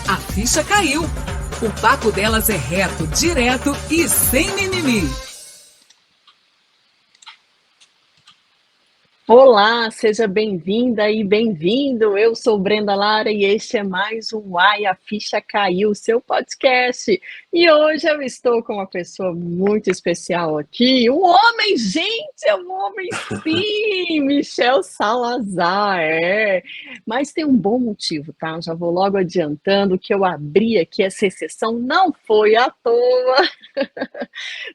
A ficha caiu. O papo delas é reto, direto e sem mimimi. Olá, seja bem-vinda e bem-vindo. Eu sou Brenda Lara e este é mais um Uai, a Ficha Caiu, seu podcast. E hoje eu estou com uma pessoa muito especial aqui, um homem, gente, é um homem sim, Michel Salazar, Mas tem um bom motivo, tá? Já vou logo adiantando que eu abri aqui essa exceção, não foi à toa.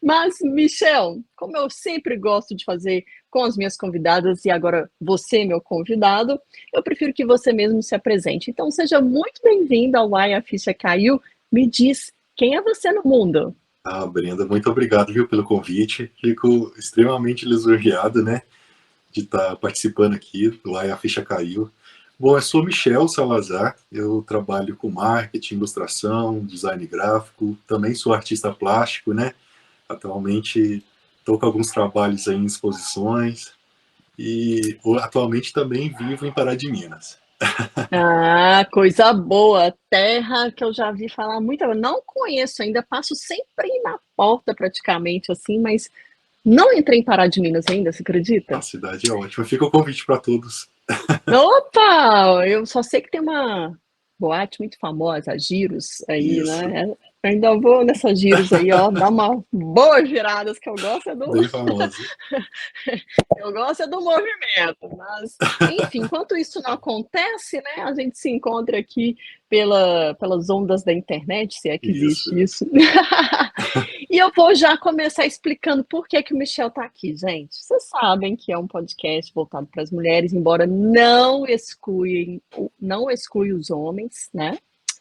Mas, Michel, como eu sempre gosto de fazer com as minhas convidadas, e agora você, meu convidado, eu prefiro que você mesmo se apresente. Então, seja muito bem-vindo ao Uai, a Ficha Caiu. Me diz, quem é você no mundo? Brenda, muito obrigado, viu, pelo convite. Fico extremamente lisonjeado, né, de estar participando aqui do Uai, a Ficha Caiu. Bom, eu sou Michel Salazar, eu trabalho com marketing, ilustração, design gráfico, também sou artista plástico, né? Atualmente estou com alguns trabalhos aí em exposições e atualmente também vivo em Pará de Minas. Ah, coisa boa, terra que eu já vi falar muito, eu não conheço ainda, passo sempre na porta praticamente assim, mas não entrei em Pará de Minas ainda, você A acredita? cidade é ótima, fica o convite para todos. Opa! Eu só sei que tem uma boate muito famosa, a Giros, aí, Isso, né? Eu ainda vou nessa Giros aí, ó, dar uma boas giradas, que eu gosto é do, bem famosa. eu gosto é do movimento, mas, enfim, enquanto isso não acontece, né, a gente se encontra aqui pelas ondas da internet, se é que Isso. existe isso. E eu vou já começar explicando por que que o Michel está aqui, gente. Vocês sabem que é um podcast voltado para as mulheres, embora não exclui os homens, né?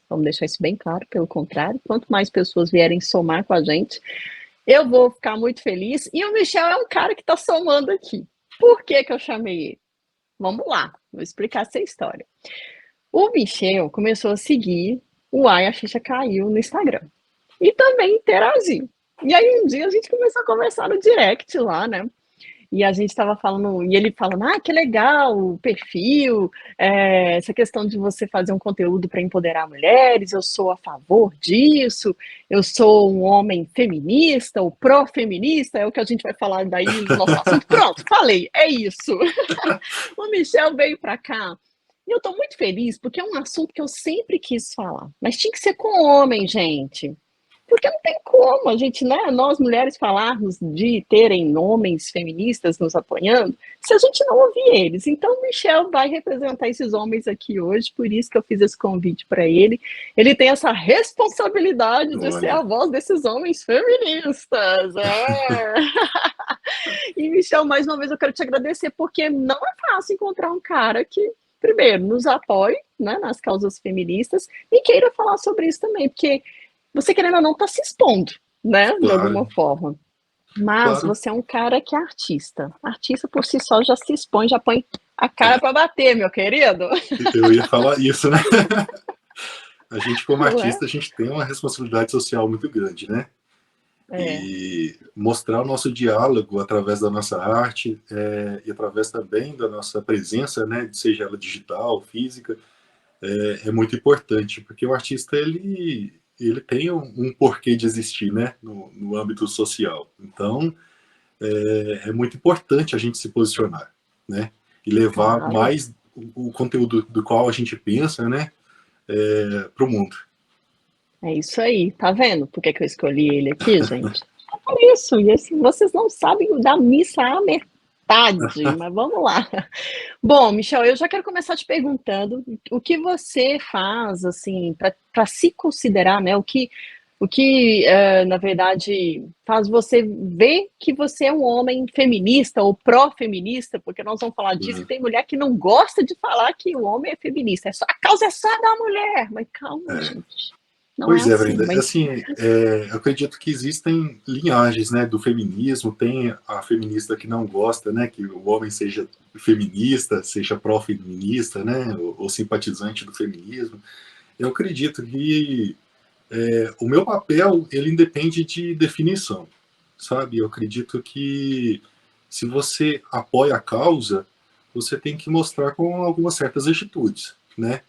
Vamos deixar isso bem claro, pelo contrário, quanto mais pessoas vierem somar com a gente, eu vou ficar muito feliz. E o Michel é um cara que está somando aqui. Por que que eu chamei ele? Vamos lá, vou explicar essa história. O Michel começou a seguir o Ai, a Ficha Caiu no Instagram. E também interagiu. E aí um dia a gente começou a conversar no direct lá, né? E a gente estava falando, e ele falando, que legal o perfil, essa questão de você fazer um conteúdo para empoderar mulheres, eu sou a favor disso, eu sou um homem feminista, ou pró-feminista, é o que a gente vai falar daí no nosso assunto. Pronto, falei, é isso. O Michel veio para cá. E eu estou muito feliz, porque é um assunto que eu sempre quis falar. Mas tinha que ser com homem, gente. Porque não tem como a gente, né, nós mulheres falarmos de terem homens feministas nos apoiando, se a gente não ouvir eles. Então, o Michel vai representar esses homens aqui hoje, por isso que eu fiz esse convite para ele. Ele tem essa responsabilidade de ser a Olha, voz desses homens feministas. E, Michel, mais uma vez eu quero te agradecer, porque não é fácil encontrar um cara que, primeiro, nos apoie, né, nas causas feministas e queira falar sobre isso também, porque você, querendo ou não, está se expondo, né, de alguma claro, forma. Mas claro, você é um cara que é artista. Artista por si só já se expõe, já põe a cara para bater, meu querido. eu ia falar isso, né? A gente, como Não é? artista, a gente tem uma responsabilidade social muito grande, né? É. E mostrar o nosso diálogo através da nossa arte e através também da nossa presença, né, seja ela digital, física, é muito importante, porque o artista, ele tem um porquê de existir, né, no âmbito social. Então, é muito importante a gente se posicionar, né, e levar Claro. mais o conteúdo do qual a gente pensa, né, para o mundo. É isso aí, tá vendo por que que eu escolhi ele aqui, gente? É por isso, e assim, vocês não sabem da missa à metade, mas vamos lá. Bom, Michel, eu já quero começar te perguntando o que você faz, assim, para se considerar, né? Na verdade, faz você ver que você é um homem feminista ou pró-feminista, porque nós vamos falar disso, e tem mulher que não gosta de falar que o homem é feminista. A causa é só da mulher. Mas calma, É. gente. Não é Pois é, assim, Brenda. mas Assim, eu acredito que existem linhagens, né, do feminismo. Tem a feminista que não gosta, né, que o homem seja feminista, seja pró-feminista, né, ou simpatizante do feminismo. Eu acredito que o meu papel, ele independe de definição, sabe? Eu acredito que se você apoia a causa, você tem que mostrar com algumas certas atitudes, né?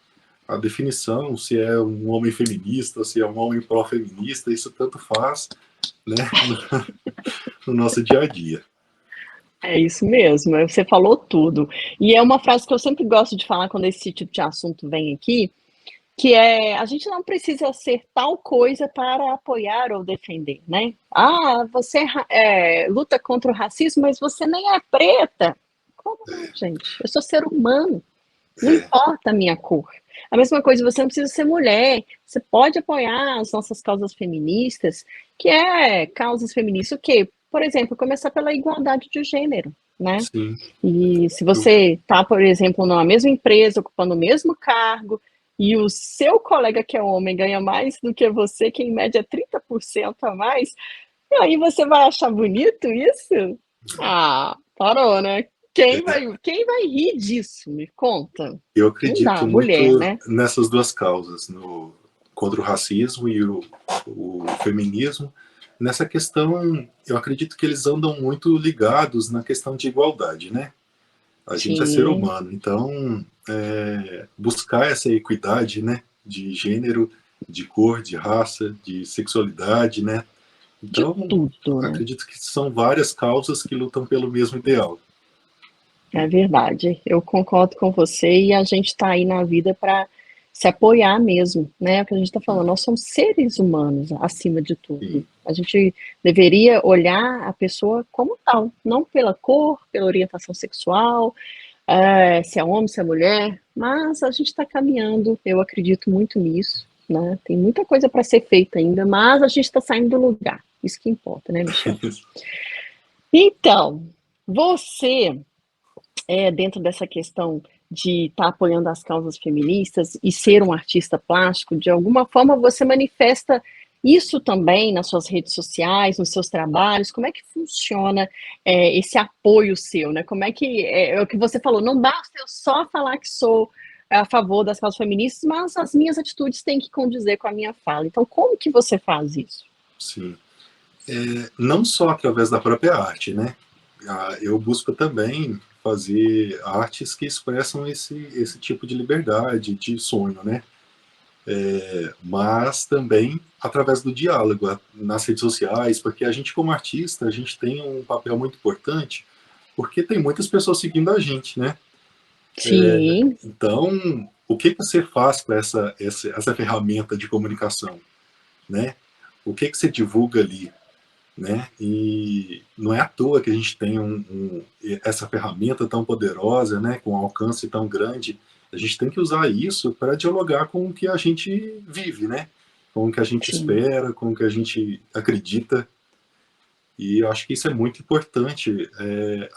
a definição, se é um homem feminista, se é um homem pró-feminista, isso tanto faz, né, no nosso dia a dia. É isso mesmo, você falou tudo. E é uma frase que eu sempre gosto de falar quando esse tipo de assunto vem aqui, que é: a gente não precisa ser tal coisa para apoiar ou defender, né? Ah, você luta contra o racismo, mas você nem é preta. Como não, gente? Eu sou ser humano, não importa a minha cor. A mesma coisa, você não precisa ser mulher, você pode apoiar as nossas causas feministas, que é causas feministas o quê? Por exemplo, começar pela igualdade de gênero, né? Sim. E se você está, por exemplo, numa mesma empresa, ocupando o mesmo cargo, e o seu colega que é homem ganha mais do que você, que em média é 30% a mais, e aí você vai achar bonito isso? Ah, parou, né? Quem vai rir disso? Me conta. Eu Não dá, acredito mulher, muito né? nessas duas causas, contra o racismo e o feminismo. Nessa questão, eu acredito que eles andam muito ligados na questão de igualdade, né? A gente é ser Sim, humano, então buscar essa equidade, né, de gênero, de cor, de raça, de sexualidade, né? de Então, tudo, né? acredito que são várias causas que lutam pelo mesmo ideal. É verdade, eu concordo com você e a gente está aí na vida para se apoiar mesmo, né? É o que a gente está falando, nós somos seres humanos acima de tudo. E, A gente deveria olhar a pessoa como tal, não pela cor, pela orientação sexual, se é homem, se é mulher, mas a gente está caminhando, eu acredito muito nisso, né? Tem muita coisa para ser feita ainda, mas a gente está saindo do lugar, isso que importa, né, Michel? Então, você dentro dessa questão de estar apoiando as causas feministas e ser um artista plástico, de alguma forma você manifesta isso também nas suas redes sociais, nos seus trabalhos? Como é que funciona esse apoio seu, né? Como é que, é o que você falou, não basta eu só falar que sou a favor das causas feministas, mas as minhas atitudes têm que condizer com a minha fala. Então, como que você faz isso? sim. Não só através da própria arte, né? Eu busco também fazer artes que expressam esse tipo de liberdade, de sonho, né? Mas também através do diálogo nas redes sociais, porque a gente como artista, a gente tem um papel muito importante, porque tem muitas pessoas seguindo a gente, né? Sim, Então, o que você faz com essa ferramenta de comunicação, né? O que você divulga ali, né? E não é à toa que a gente tem essa ferramenta tão poderosa, né? Com um alcance tão grande. A gente tem que usar isso para dialogar com o que a gente vive, né? Com o que a gente sim. espera, com o que a gente acredita. E eu acho que isso é muito importante,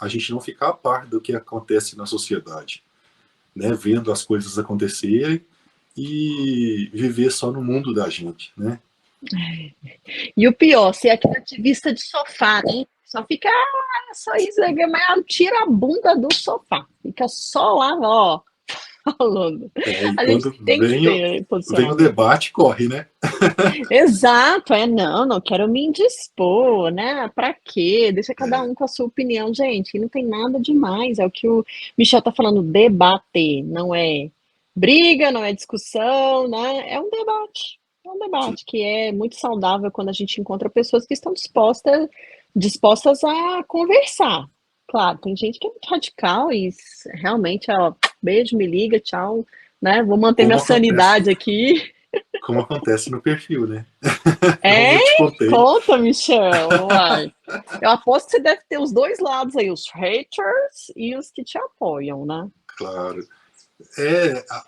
a gente não ficar a par do que acontece na sociedade, né? Vendo as coisas acontecerem e viver só no mundo da gente, né? E o pior, ser aquele ativista de sofá, né? Só fica, só isso, mas tira a bunda do sofá. Fica só lá, ó, falando. E A gente quando tem que ter vem o posicionamento. debate, corre, né? Exato, não quero me indispor, né? Pra quê? Deixa cada um com a sua opinião, gente. Não tem nada demais. É o que o Michel tá falando, debater, não é briga, não é discussão, né? É um debate. É um Sim. debate que é muito saudável quando a gente encontra pessoas que estão dispostas a conversar. Claro, tem gente que é muito radical e realmente, ó, beijo, me liga, tchau, né? Vou manter minha Como acontece, sanidade aqui. como acontece no perfil, né? Como É? eu te contei, Conta, Michel. Uai. Eu aposto que você deve ter os dois lados aí, os haters e os que te apoiam, né? claro.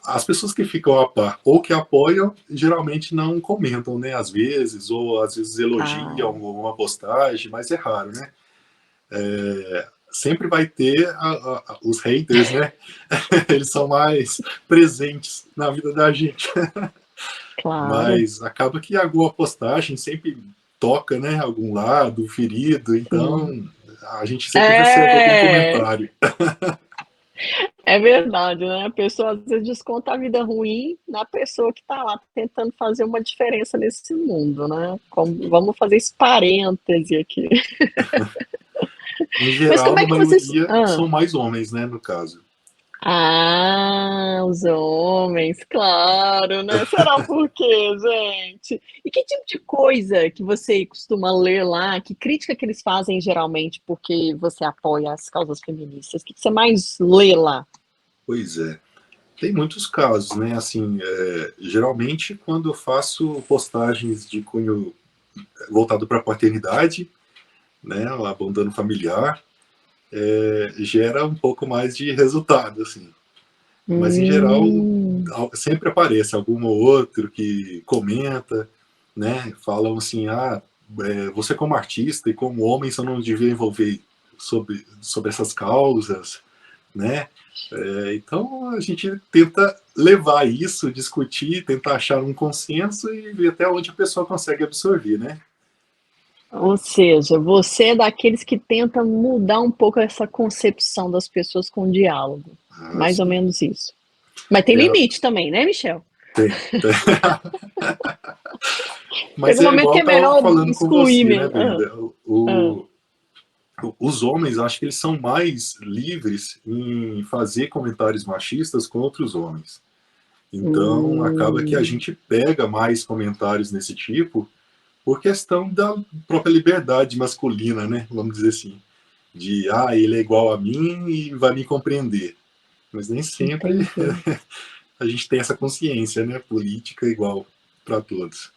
As pessoas que ficam a par ou que apoiam, geralmente não comentam, né? Às vezes, ou às vezes elogiam Ah, alguma postagem, mas é raro, né? Sempre vai ter os haters, né? Eles são mais presentes na vida da gente. claro, Mas acaba que alguma postagem sempre toca, né? Algum lado, ferido, sim. então a gente sempre recebe algum É, comentário. é verdade, né? A pessoa às vezes desconta a vida ruim na pessoa que está lá tentando fazer uma diferença nesse mundo, né? Vamos fazer esse parêntese aqui. Em Mas geral, como é na que vocês. maioria, são mais homens, né? No caso. Ah, os homens, claro, né? Será por quê, gente? E que tipo de coisa que você costuma ler lá? Que crítica que eles fazem geralmente porque você apoia as causas feministas? O que você mais lê lá? Pois é. Tem muitos casos, né? Assim, geralmente quando eu faço postagens de cunho voltado para a paternidade, né, o abandono familiar, gera um pouco mais de resultado, assim. Mas em geral Hum, sempre aparece algum ou outro que comenta, né? Falam assim, você como artista e como homem você não devia envolver sobre essas causas, né? Então a gente tenta levar isso, discutir, tentar achar um consenso e ver até onde a pessoa consegue absorver, né? ou seja, você é daqueles que tenta mudar um pouco essa concepção das pessoas com diálogo. Mais ou Sim. menos isso. Mas tem É, limite também, né, Michel? tem. Mas Chega um é momento igual que eu é estava melhor falando com excluir você, né, mesmo. Brenda? Ah. Os homens, eu acho que eles são mais livres em fazer comentários machistas com outros homens. Então, acaba que a Hum, gente pega mais comentários desse tipo por questão da própria liberdade masculina, né? Vamos dizer assim. De, ele é igual a mim e vai me compreender. Mas nem sempre entendi. a gente tem essa consciência, né? Política igual para todos.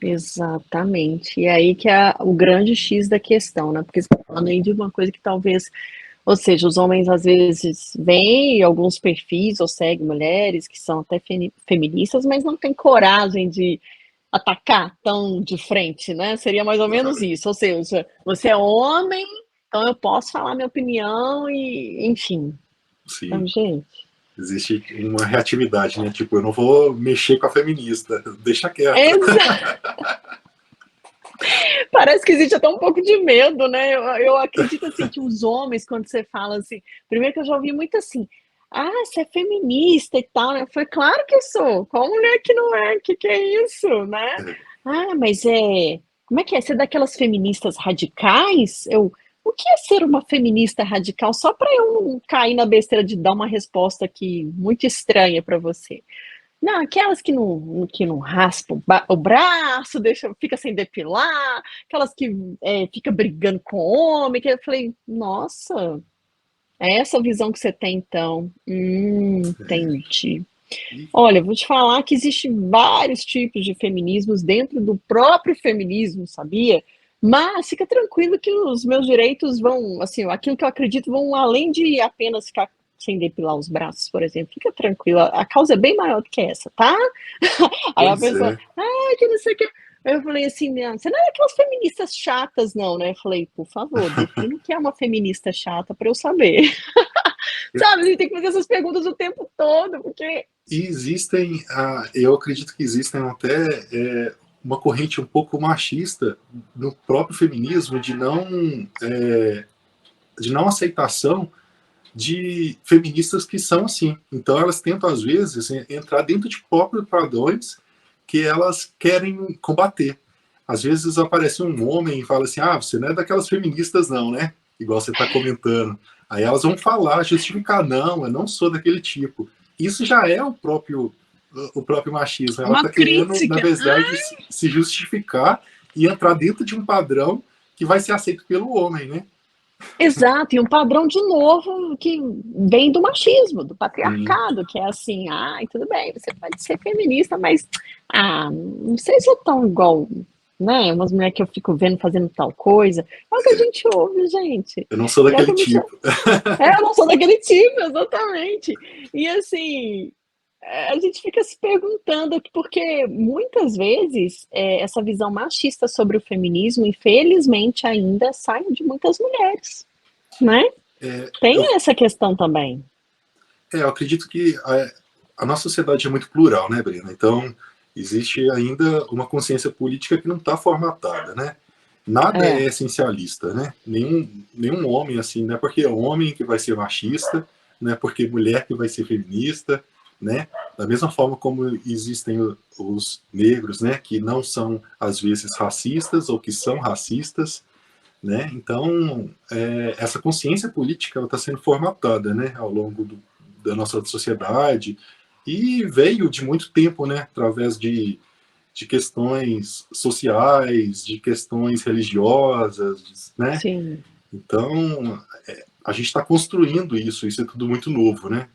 Exatamente. E aí que é o grande X da questão, né? Porque você está falando aí de uma coisa que talvez, ou seja, os homens às vezes veem alguns perfis ou seguem mulheres que são até feministas, mas não têm coragem de atacar tão de frente, né? Seria mais ou menos isso. Ou seja, você é homem, então eu posso falar minha opinião e, enfim. Então, Sim. gente. Existe uma reatividade, né? Tipo, eu não vou mexer com a feminista, deixa quieto. Parece que existe até um pouco de medo, né? Eu acredito assim que os homens, quando você fala assim, primeiro que eu já ouvi muito assim, você é feminista e tal, né? Eu falei, claro que sou. Qual mulher que não é? Que é isso, né? Mas como é que é? Você é daquelas feministas radicais? O que é ser uma feminista radical? Só para eu não cair na besteira de dar uma resposta aqui muito estranha para você. Não, aquelas que não raspam o braço, fica sem depilar, aquelas que fica brigando com o homem, que eu falei, nossa, é essa visão que você tem então. Entendi. E Olha, vou te falar que existem vários tipos de feminismos dentro do próprio feminismo, sabia? Mas fica tranquilo que os meus direitos vão, assim, aquilo que eu acredito vão além de apenas ficar sem depilar os braços, por exemplo. Fica tranquila, a causa é bem maior do que essa, tá? Aí a pois pessoa, é, que não sei o que. Eu falei assim, não, você não é daquelas feministas chatas, não, né? Eu falei, por favor, defina o que é uma feminista chata para eu saber. Sabe, a gente tem que fazer essas perguntas o tempo todo, porque e existem, eu acredito que existem até uma corrente um pouco machista no próprio feminismo de não aceitação de feministas que são assim. Então elas tentam às vezes entrar dentro de próprios padrões que elas querem combater. Às vezes aparece um homem e fala assim, você não é daquelas feministas não, né? Igual você está comentando. Aí elas vão falar, justificar, não, eu não sou daquele tipo. Isso já é o próprio machismo. Ela uma está querendo, na crítica. verdade, se justificar e entrar dentro de um padrão que vai ser aceito pelo homem, né? Exato, e um padrão de novo que vem do machismo, do Sim, patriarcado, que é assim, tudo bem, você pode ser feminista, mas não sei se é tão igual, né? Umas mulheres que eu fico vendo fazendo tal coisa. É o que a gente ouve, gente. eu não sou E é o que daquele eu me tipo. eu não sou daquele tipo, exatamente. E assim, a gente fica se perguntando, porque muitas vezes essa visão machista sobre o feminismo, infelizmente, ainda sai de muitas mulheres, né? Eu, Tem essa questão também. eu acredito que a nossa sociedade é muito plural, né, Brena? Então, existe ainda uma consciência política que não está formatada, né? Nada É, é essencialista, né? Nenhum homem, assim, não é porque é homem que vai ser machista, não é porque mulher que vai ser feminista, né? Da mesma forma como existem os negros, né, que não são, às vezes, racistas ou que são racistas, né? Então, essa consciência política está sendo formatada, né, ao longo da nossa sociedade, e veio de muito tempo, né, através de questões sociais, de questões religiosas, né? Sim. Então, a gente está construindo isso é tudo muito novo, né?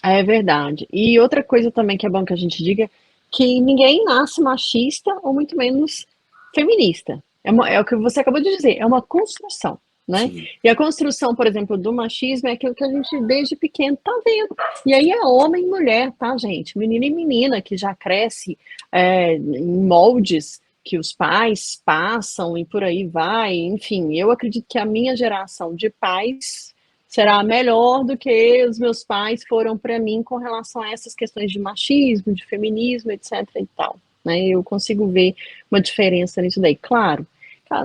É verdade. E outra coisa também que é bom que a gente diga, que ninguém nasce machista ou muito menos feminista. É o que você acabou de dizer, é uma construção, né? Sim, E a construção, por exemplo, do machismo é aquilo que a gente desde pequeno tá vendo. E aí é homem e mulher, tá, gente? Menino e menina que já cresce em moldes que os pais passam e por aí vai. Enfim, eu acredito que a minha geração de pais será melhor do que os meus pais foram para mim com relação a essas questões de machismo, de feminismo, etc. e tal. Né? Eu consigo ver uma diferença nisso daí. Claro,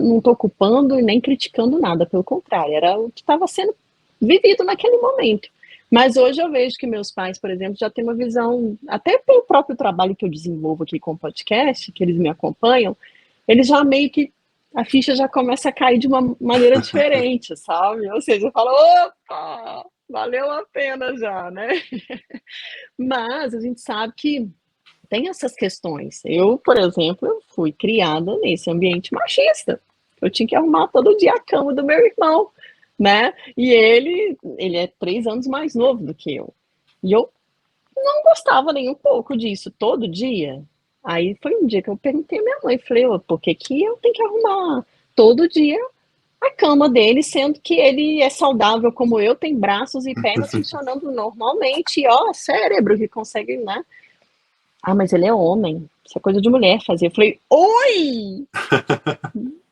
não estou culpando e nem criticando nada, pelo contrário, era o que estava sendo vivido naquele momento. Mas hoje eu vejo que meus pais, por exemplo, já têm uma visão, até pelo próprio trabalho que eu desenvolvo aqui com o podcast, que eles me acompanham, eles já meio que a ficha já começa a cair de uma maneira diferente, sabe? Ou seja, eu falo, opa, valeu a pena já, né? Mas a gente sabe que tem essas questões. Eu, por exemplo, eu fui criada nesse ambiente machista. Eu tinha que arrumar todo dia a cama do meu irmão, né? E ele é 3 anos mais novo do que eu. E eu não gostava nem um pouco disso, todo dia. Aí foi um dia que eu perguntei à minha mãe, falei, por que que eu tenho que arrumar todo dia a cama dele, sendo que ele é saudável como eu, tem braços e pernas funcionando normalmente, e ó, cérebro que consegue, né? Ah, mas ele é homem, isso é coisa de mulher fazer. Eu falei, oi!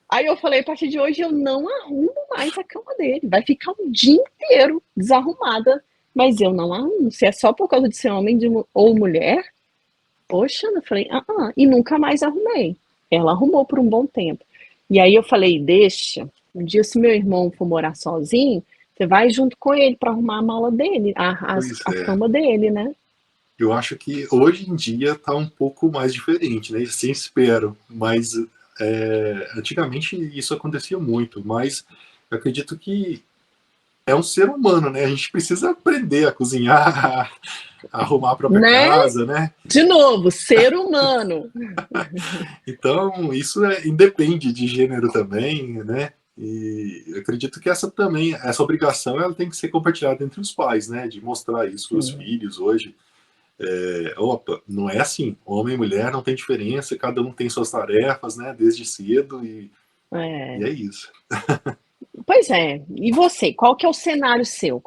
Aí eu falei, a partir de hoje eu não arrumo mais a cama dele, vai ficar um dia inteiro desarrumada, mas eu não arrumo. Se é só por causa de ser homem ou mulher, poxa, eu falei, e nunca mais arrumei. Ela arrumou por um bom tempo. E aí eu falei, deixa, um dia se meu irmão for morar sozinho, você vai junto com ele para arrumar a mala dele, pois a é. cama dele, né? Eu acho que hoje em dia está um pouco mais diferente, né? Sim, espero, mas antigamente isso acontecia muito, mas eu acredito que é um ser humano, né? A gente precisa aprender a cozinhar, a arrumar a própria Né? casa, né? De novo, ser humano. Então, isso independe de gênero também, né? E eu acredito que essa obrigação, ela tem que ser compartilhada entre os pais, né? De mostrar isso para os Sim. filhos hoje. Opa, não é assim. Homem e mulher não tem diferença, cada um tem suas tarefas, né? Desde cedo e é isso. Pois é. E você, qual que é o cenário seu?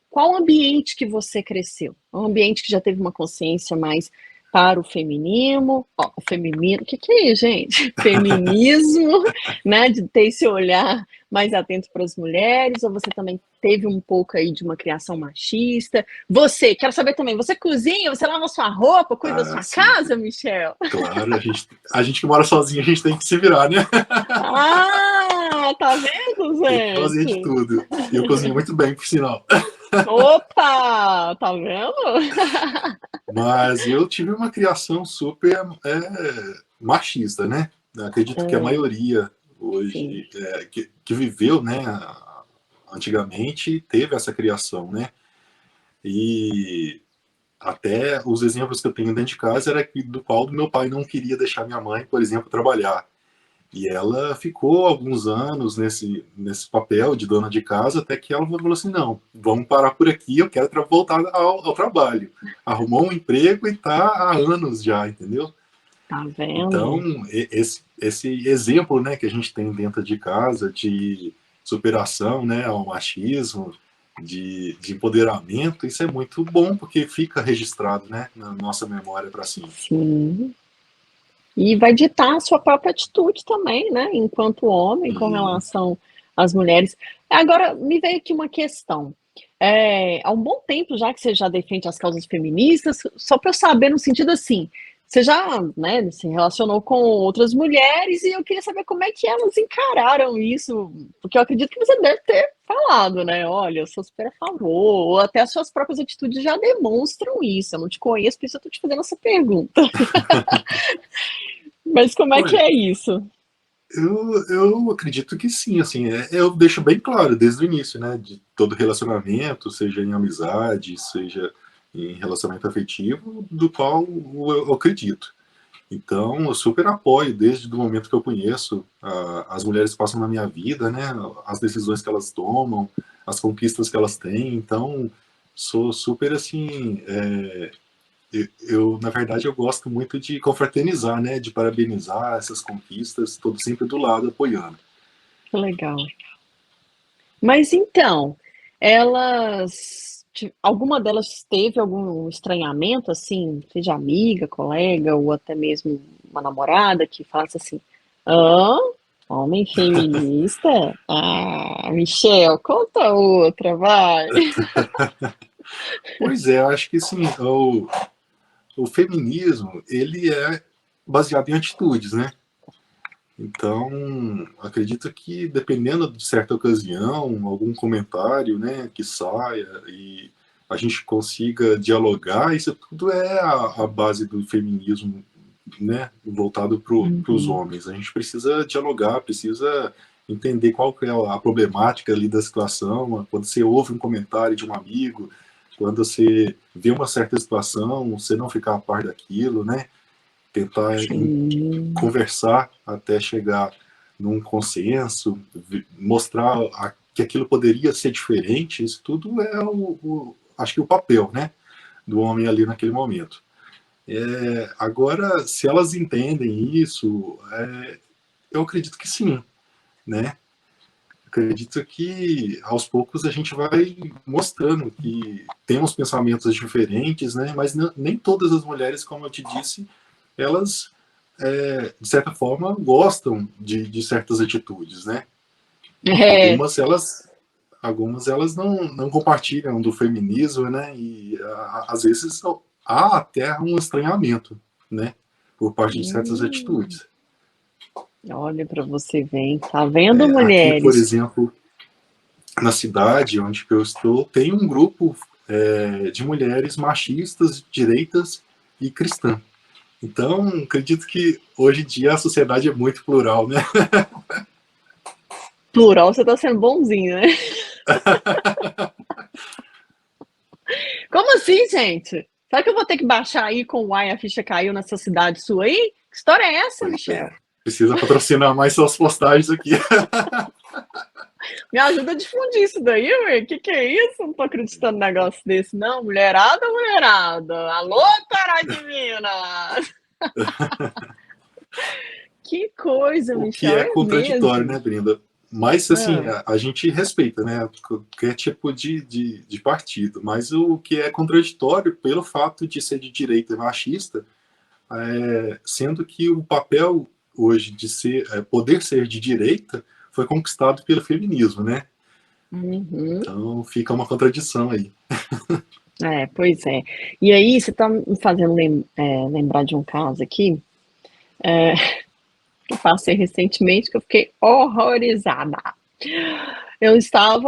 Qual ambiente que você cresceu? Um ambiente que já teve uma consciência mais para o feminismo, o que é isso, gente? Feminismo, né? De ter esse olhar mais atento para as mulheres, ou você também teve um pouco aí de uma criação machista? Você, quero saber também, você cozinha, você lava sua roupa, cuida da sua Sim. casa, Michel? Claro, a gente que mora sozinho, a gente tem que se virar, né? Tá vendo, Tem que fazer de gente? tudo. E eu cozinho muito bem, por sinal. Opa, tá vendo? Mas eu tive uma criação super machista, né? Acredito que a maioria hoje que viveu, né, antigamente, teve essa criação, né? E até os exemplos que eu tenho dentro de casa era do qual meu pai não queria deixar minha mãe, por exemplo, trabalhar. E ela ficou alguns anos nesse papel de dona de casa, até que ela falou assim, não, vamos parar por aqui, eu quero voltar ao trabalho. Arrumou um emprego e está há anos já, entendeu? Tá vendo? Então, esse exemplo, né, que a gente tem dentro de casa de superação, né, ao machismo, de empoderamento, isso é muito bom, porque fica registrado, né, na nossa memória para sempre. Sim. E vai ditar a sua própria atitude também, né? Enquanto homem, com relação às mulheres. Agora, me veio aqui uma questão. Há um bom tempo já que você já defende as causas feministas, só para eu saber no sentido assim, você já, né, se relacionou com outras mulheres e eu queria saber como é que elas encararam isso, porque eu acredito que você deve ter falado, né? Olha, eu sou super a favor, ou até as suas próprias atitudes já demonstram isso. Eu não te conheço, por isso eu estou te fazendo essa pergunta. Mas como é que é isso? Eu acredito que sim, assim, eu deixo bem claro desde o início, né, de todo relacionamento, seja em amizade, seja em relacionamento afetivo, do qual eu acredito. Então, eu super apoio desde o momento que eu conheço as mulheres que passam na minha vida, né, as decisões que elas tomam, as conquistas que elas têm. Então, sou super assim, na verdade, eu gosto muito de confraternizar, né, de parabenizar essas conquistas, estou sempre do lado apoiando. Que legal. Mas então, alguma delas teve algum estranhamento, assim, seja amiga, colega, ou até mesmo uma namorada que falasse assim, hã? Homem feminista? Ah, Michel, conta outra, vai. Pois é, acho que sim, o feminismo, ele é baseado em atitudes, né? Então, acredito que dependendo de certa ocasião, algum comentário, né, que saia e a gente consiga dialogar, isso tudo é a base do feminismo, né, voltado para os Uhum. homens. A gente precisa dialogar, precisa entender qual que é a problemática ali da situação, quando você ouve um comentário de um amigo, quando você vê uma certa situação, você não ficar a par daquilo, né, tentar Sim. conversar até chegar num consenso, mostrar que aquilo poderia ser diferente, isso tudo é acho que o papel, né, do homem ali naquele momento. Agora, se elas entendem isso, eu acredito que sim, né? Acredito que aos poucos a gente vai mostrando que temos pensamentos diferentes, né? Mas nem todas as mulheres, como eu te disse, elas de certa forma gostam de certas atitudes, né? É, Algumas elas não compartilham do feminismo, né? E às vezes há até um estranhamento, né? Por parte de certas hum, atitudes. olha para você ver, hein? Tá vendo, Aqui, por mulheres? exemplo, na cidade onde eu estou, tem um grupo de mulheres machistas, direitas e cristãs. Então, acredito que hoje em dia a sociedade é muito plural, né? Plural, você tá sendo bonzinho, né? Como assim, gente? Será que eu vou ter que baixar aí com o Uai, a ficha caiu nessa cidade sua aí? Que história é essa, Pois Michel? é. Precisa patrocinar mais suas postagens aqui. Me ajuda a difundir isso daí, ué. Que é isso? Não tô acreditando num negócio desse, não. Mulherada, mulherada. Alô, Pará de Minas! Que coisa, O que Michel, é é contraditório, né, mesmo? Brenda? Mas, assim, Ah, a gente respeita, né, qualquer tipo de partido. Mas o que é contraditório, pelo fato de ser de direita e machista, sendo que o papel hoje de poder ser de direita foi conquistado pelo feminismo, né? uhum. Então fica uma contradição aí. É, pois é. E aí, você tá me fazendo lembrar de um caso aqui, que eu passei recentemente, que eu fiquei horrorizada.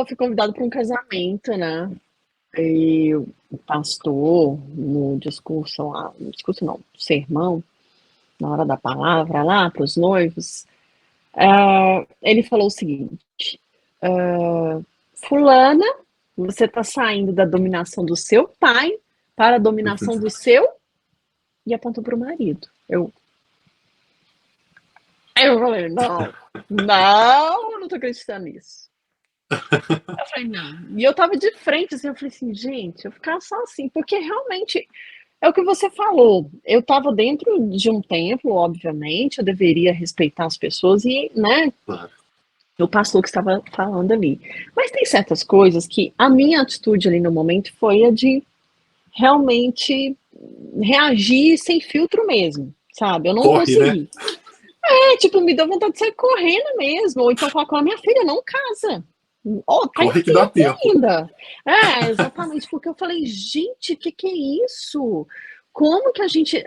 Fui convidada para um casamento, né? E o pastor, no discurso lá, no discurso não, sermão, na hora da palavra lá para os noivos, ele falou o seguinte: Fulana, você está saindo da dominação do seu pai para a dominação do seu, e apontou para o marido. Eu falei, não, não, não tô acreditando nisso. Eu falei, não. E eu tava de frente, assim, eu falei assim, gente, eu ficava só assim, porque realmente é o que você falou. Eu estava dentro de um templo, obviamente, eu deveria respeitar as pessoas e, né, Claro. o pastor que estava falando ali. Mas tem certas coisas que a minha atitude ali no momento foi a de realmente reagir sem filtro mesmo, sabe? Eu não Corre, né? consegui. Tipo, me deu vontade de sair correndo mesmo, ou então falar com a minha filha, não casa. Oh, tá em Corre que dá tempo tempo. ainda. É, exatamente, porque eu falei, gente, o que é isso? como que a gente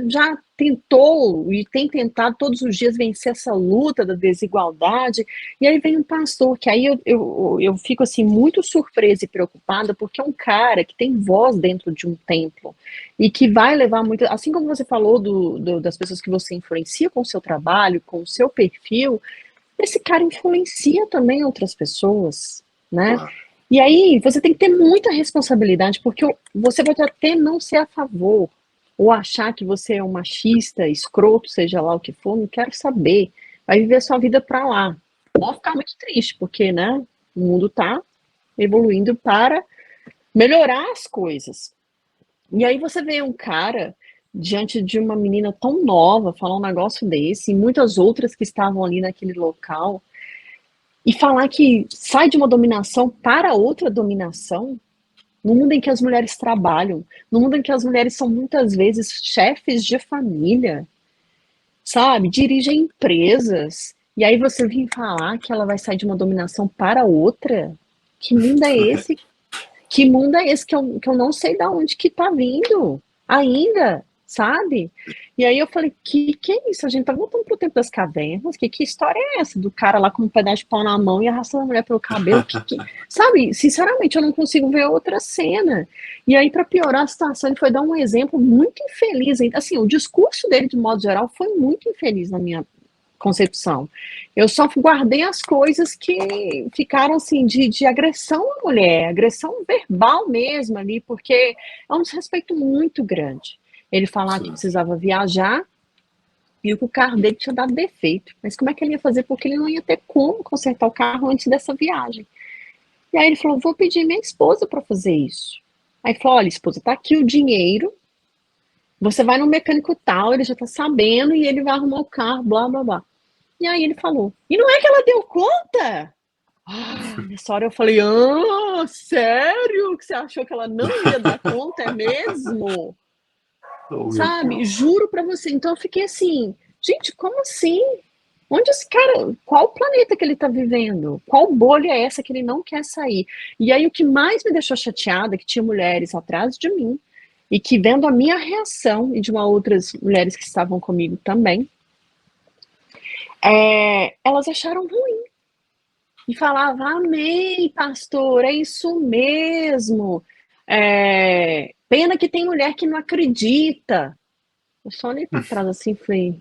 já tentou e tem tentado todos os dias vencer essa luta da desigualdade, e aí vem um pastor, que aí eu fico assim muito surpresa e preocupada, porque é um cara que tem voz dentro de um templo, e que vai levar muito, assim como você falou das pessoas que você influencia com o seu trabalho, com o seu perfil, esse cara influencia também outras pessoas, né? Claro. E aí você tem que ter muita responsabilidade, porque você pode até não ser a favor, ou achar que você é um machista, escroto, seja lá o que for, não quero saber. Vai viver sua vida pra lá. Vou ficar muito triste, porque, né, o mundo tá evoluindo para melhorar as coisas. E aí você vê um cara diante de uma menina tão nova falar um negócio desse, e muitas outras que estavam ali naquele local, e falar que sai de uma dominação para outra dominação, no mundo em que as mulheres trabalham, no mundo em que as mulheres são muitas vezes chefes de família, sabe? Dirigem empresas. E aí você vem falar que ela vai sair de uma dominação para outra? Que mundo é esse? Que mundo é esse que eu não sei de onde que tá vindo ainda, sabe? E aí eu falei, que é isso? A gente tá voltando pro tempo das cavernas? Que história é essa? Do cara lá com um pedaço de pau na mão e arrastando a mulher pelo cabelo? Sabe? Sinceramente, eu não consigo ver outra cena. E aí, para piorar a situação, ele foi dar um exemplo muito infeliz. Assim, o discurso dele, de modo geral, foi muito infeliz na minha concepção. Eu só guardei as coisas que ficaram assim de agressão à mulher, agressão verbal mesmo ali, porque é um desrespeito muito grande. Ele falar que Sim. precisava viajar e que o carro dele tinha dado defeito. Mas como é que ele ia fazer? Porque ele não ia ter como consertar o carro antes dessa viagem. E aí ele falou: vou pedir minha esposa para fazer isso. Aí falou: olha, esposa, tá aqui o dinheiro. Você vai no mecânico tal, ele já tá sabendo e ele vai arrumar o carro, blá blá blá. E aí ele falou, e não é que ela deu conta? Nessa hora eu falei, sério? Que você achou que ela não ia dar conta, é mesmo? Oh, meu Sabe? Deus. Juro pra você. Então eu fiquei assim, gente, como assim? Onde esse cara, qual planeta que ele tá vivendo? Qual bolha é essa que ele não quer sair? E aí o que mais me deixou chateada é que tinha mulheres atrás de mim e que vendo a minha reação e de uma outras mulheres que estavam comigo também, elas acharam ruim e falava, amém, pastor, é isso mesmo. Pena que tem mulher que não acredita. Eu só olhei para trás assim e falei,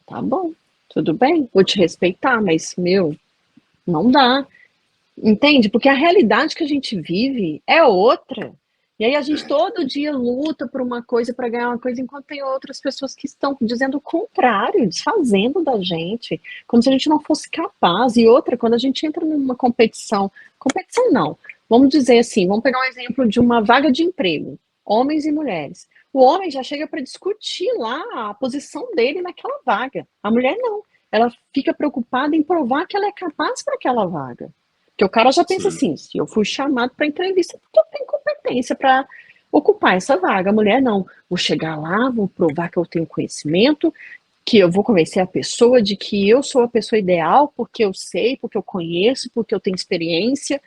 tá bom, tudo bem, vou te respeitar, mas, meu, não dá. Entende? Porque a realidade que a gente vive é outra. E aí a gente todo dia luta por uma coisa para ganhar uma coisa, enquanto tem outras pessoas que estão dizendo o contrário, desfazendo da gente, como se a gente não fosse capaz. E outra, quando a gente entra numa competição não, vamos dizer assim, vamos pegar um exemplo de uma vaga de emprego, homens e mulheres. O homem já chega para discutir lá a posição dele naquela vaga. A mulher não. Ela fica preocupada em provar que ela é capaz para aquela vaga. Porque o cara já pensa Sim. assim, se eu fui chamado para entrevista, porque eu tenho competência para ocupar essa vaga. A mulher não, vou chegar lá, vou provar que eu tenho conhecimento, que eu vou convencer a pessoa de que eu sou a pessoa ideal, porque eu sei, porque eu conheço, porque eu tenho experiência.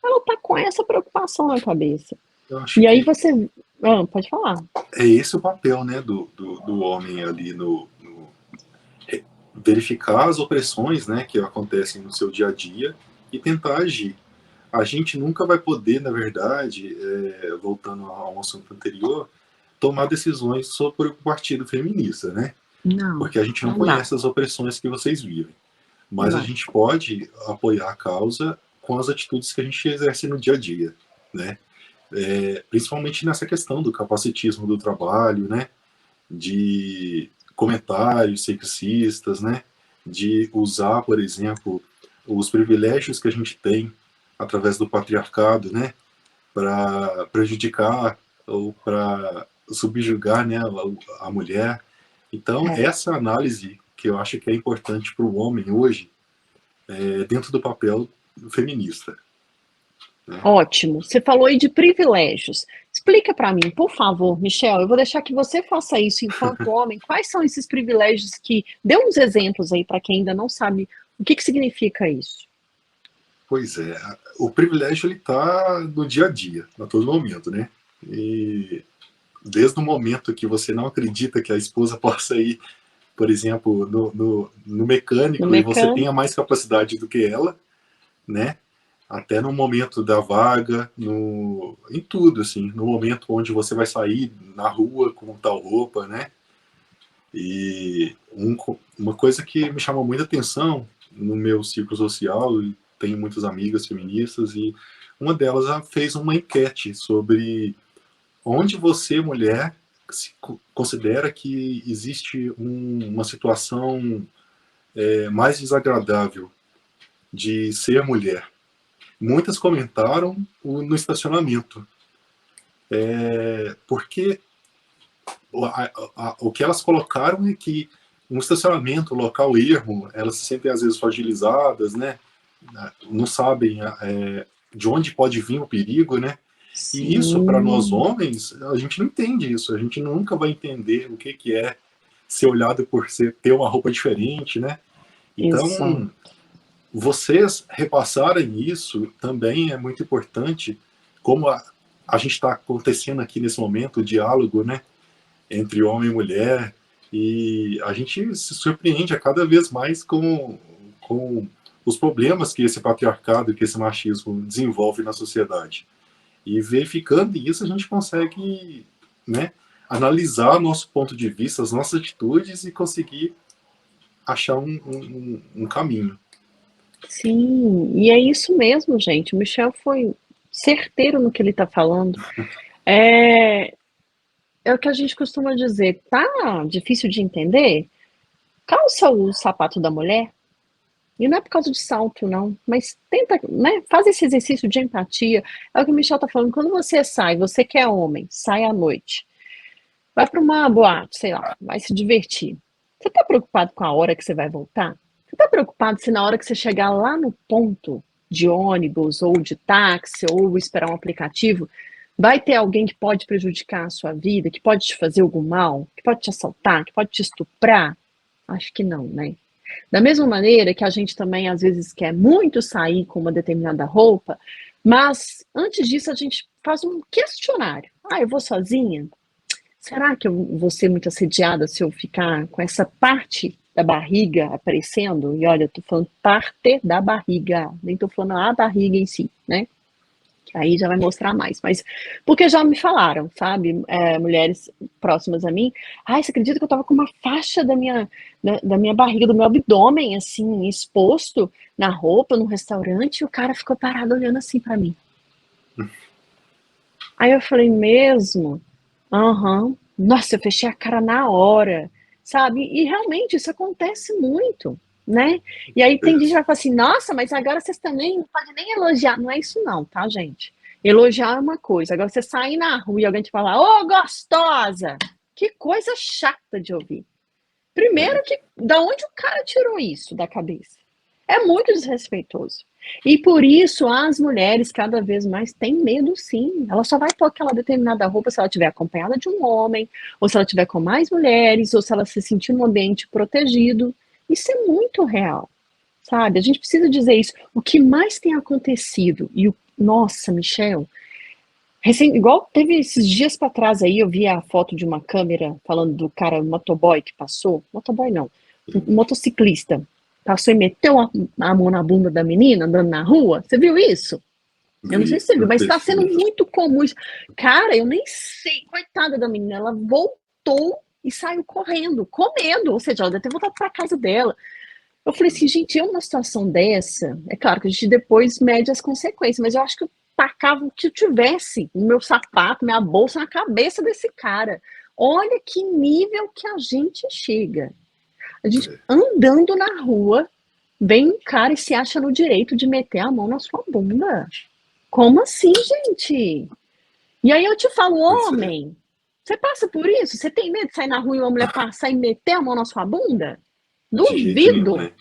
Ela tá com essa preocupação na cabeça. Eu acho E aí que você... pode falar. é esse o papel, né, do homem ali verificar as opressões, né, que acontecem no seu dia a dia e tentar agir. A gente nunca vai poder, na verdade, voltando ao assunto anterior, tomar decisões sobre o partido feminista, né? Não, Porque a gente não conhece as opressões que vocês vivem. Mas a gente pode apoiar a causa com as atitudes que a gente exerce no dia a dia, né? Principalmente nessa questão do capacitismo do trabalho, né? De comentários sexistas, né? De usar, por exemplo, os privilégios que a gente tem através do patriarcado, né? Para prejudicar ou para subjugar, né? A mulher. Então, essa análise que eu acho que é importante para o homem hoje, dentro do papel feminista. Né? Ótimo. Você falou aí de privilégios. Explica para mim, por favor, Michel. Eu vou deixar que você faça isso enquanto homem. Quais são esses privilégios que... Dê uns exemplos aí para quem ainda não sabe o que significa isso. Pois é. O privilégio ele está no dia a dia, a todo momento, né? E desde o momento que você não acredita que a esposa possa ir, por exemplo, no mecânico, No e você mecânico. tenha mais capacidade do que ela, né? Até no momento da vaga, em tudo, assim, no momento onde você vai sair na rua com tal roupa, né? E uma coisa que me chamou muita atenção no meu círculo social, e tenho muitas amigas feministas, e uma delas fez uma enquete sobre onde você, mulher, se considera que existe uma situação mais desagradável de ser mulher. Muitas comentaram no estacionamento, porque o que elas colocaram é que um estacionamento, local ermo, elas se sentem às vezes fragilizadas, né? Não sabem de onde pode vir o perigo, né? E isso, para nós Sim, homens, a gente não entende isso. A gente nunca vai entender o que é ser olhado por ter uma roupa diferente, né? exato. Então, vocês repassarem isso também é muito importante, como a gente está acontecendo aqui nesse momento, o diálogo, né? Entre homem e mulher, e a gente se surpreende a cada vez mais com os problemas que esse patriarcado, que esse machismo desenvolve na sociedade. E verificando isso, a gente consegue, né, analisar nosso ponto de vista, as nossas atitudes e conseguir achar um caminho. Sim, e é isso mesmo, gente. O Michel foi certeiro no que ele está falando. É, é o que a gente costuma dizer, tá difícil de entender? Calça o sapato da mulher, e não é por causa de salto, não, mas tenta, né, faz esse exercício de empatia. É o que o Michel tá falando, quando você sai, você que é homem, sai à noite, vai para uma boate, sei lá, vai se divertir. Você tá preocupado com a hora que você vai voltar? Você tá preocupado se na hora que você chegar lá no ponto de ônibus ou de táxi ou esperar um aplicativo, vai ter alguém que pode prejudicar a sua vida, que pode te fazer algum mal, que pode te assaltar, que pode te estuprar? Acho que não, né? Da mesma maneira que a gente também às vezes quer muito sair com uma determinada roupa, mas antes disso a gente faz um questionário. Ah, eu vou sozinha? Será que eu vou ser muito assediada se eu ficar com essa parte da barriga aparecendo? E olha, eu tô falando parte da barriga, nem tô falando a barriga em si, né? Que aí já vai mostrar mais. Mas porque já me falaram, sabe? Mulheres próximas a mim. Ai, você acredita que eu tava com uma faixa da minha barriga, do meu abdômen, assim, exposto na roupa, no restaurante, e o cara ficou parado olhando assim pra mim. Aí eu falei, mesmo? Aham. Nossa, eu fechei a cara na hora, sabe? E realmente isso acontece muito, né? E aí tem gente que vai falar assim, nossa, mas agora vocês também não podem nem elogiar. Não é isso não, tá, gente? Elogiar é uma coisa. Agora você sair na rua e alguém te falar, ô, gostosa! Que coisa chata de ouvir. Primeiro que, da onde o cara tirou isso da cabeça? É muito desrespeitoso. E por isso as mulheres cada vez mais têm medo, sim. Ela só vai pôr aquela determinada roupa se ela estiver acompanhada de um homem, ou se ela estiver com mais mulheres, ou se ela se sentir num ambiente protegido. Isso é muito real, sabe? A gente precisa dizer isso. O que mais tem acontecido, nossa, Michel, igual teve esses dias para trás aí, eu vi a foto de uma câmera falando do cara, motoboy que passou. Motoboy não, um motociclista. Passou e meteu a mão na bunda da menina andando na rua. Você viu isso? Eu não sei Vi se você viu, no mas está sendo perfil. muito comum isso. Cara, eu nem sei. Coitada da menina, ela voltou e saiu correndo, com medo. Ou seja, ela deve ter voltado para casa dela. Eu falei assim, gente, uma situação dessa, é claro que a gente depois mede as consequências, mas eu acho que eu tacava o que eu tivesse, o meu sapato, minha bolsa na cabeça desse cara. Olha que nível que a gente chega. A gente andando na rua, vem um cara e se acha no direito de meter a mão na sua bunda. Como assim, gente? E aí eu te falo, Pois é, homem, você passa por isso? Você tem medo de sair na rua e uma mulher passar e meter a mão na sua bunda? de jeito nenhum, Duvido. né?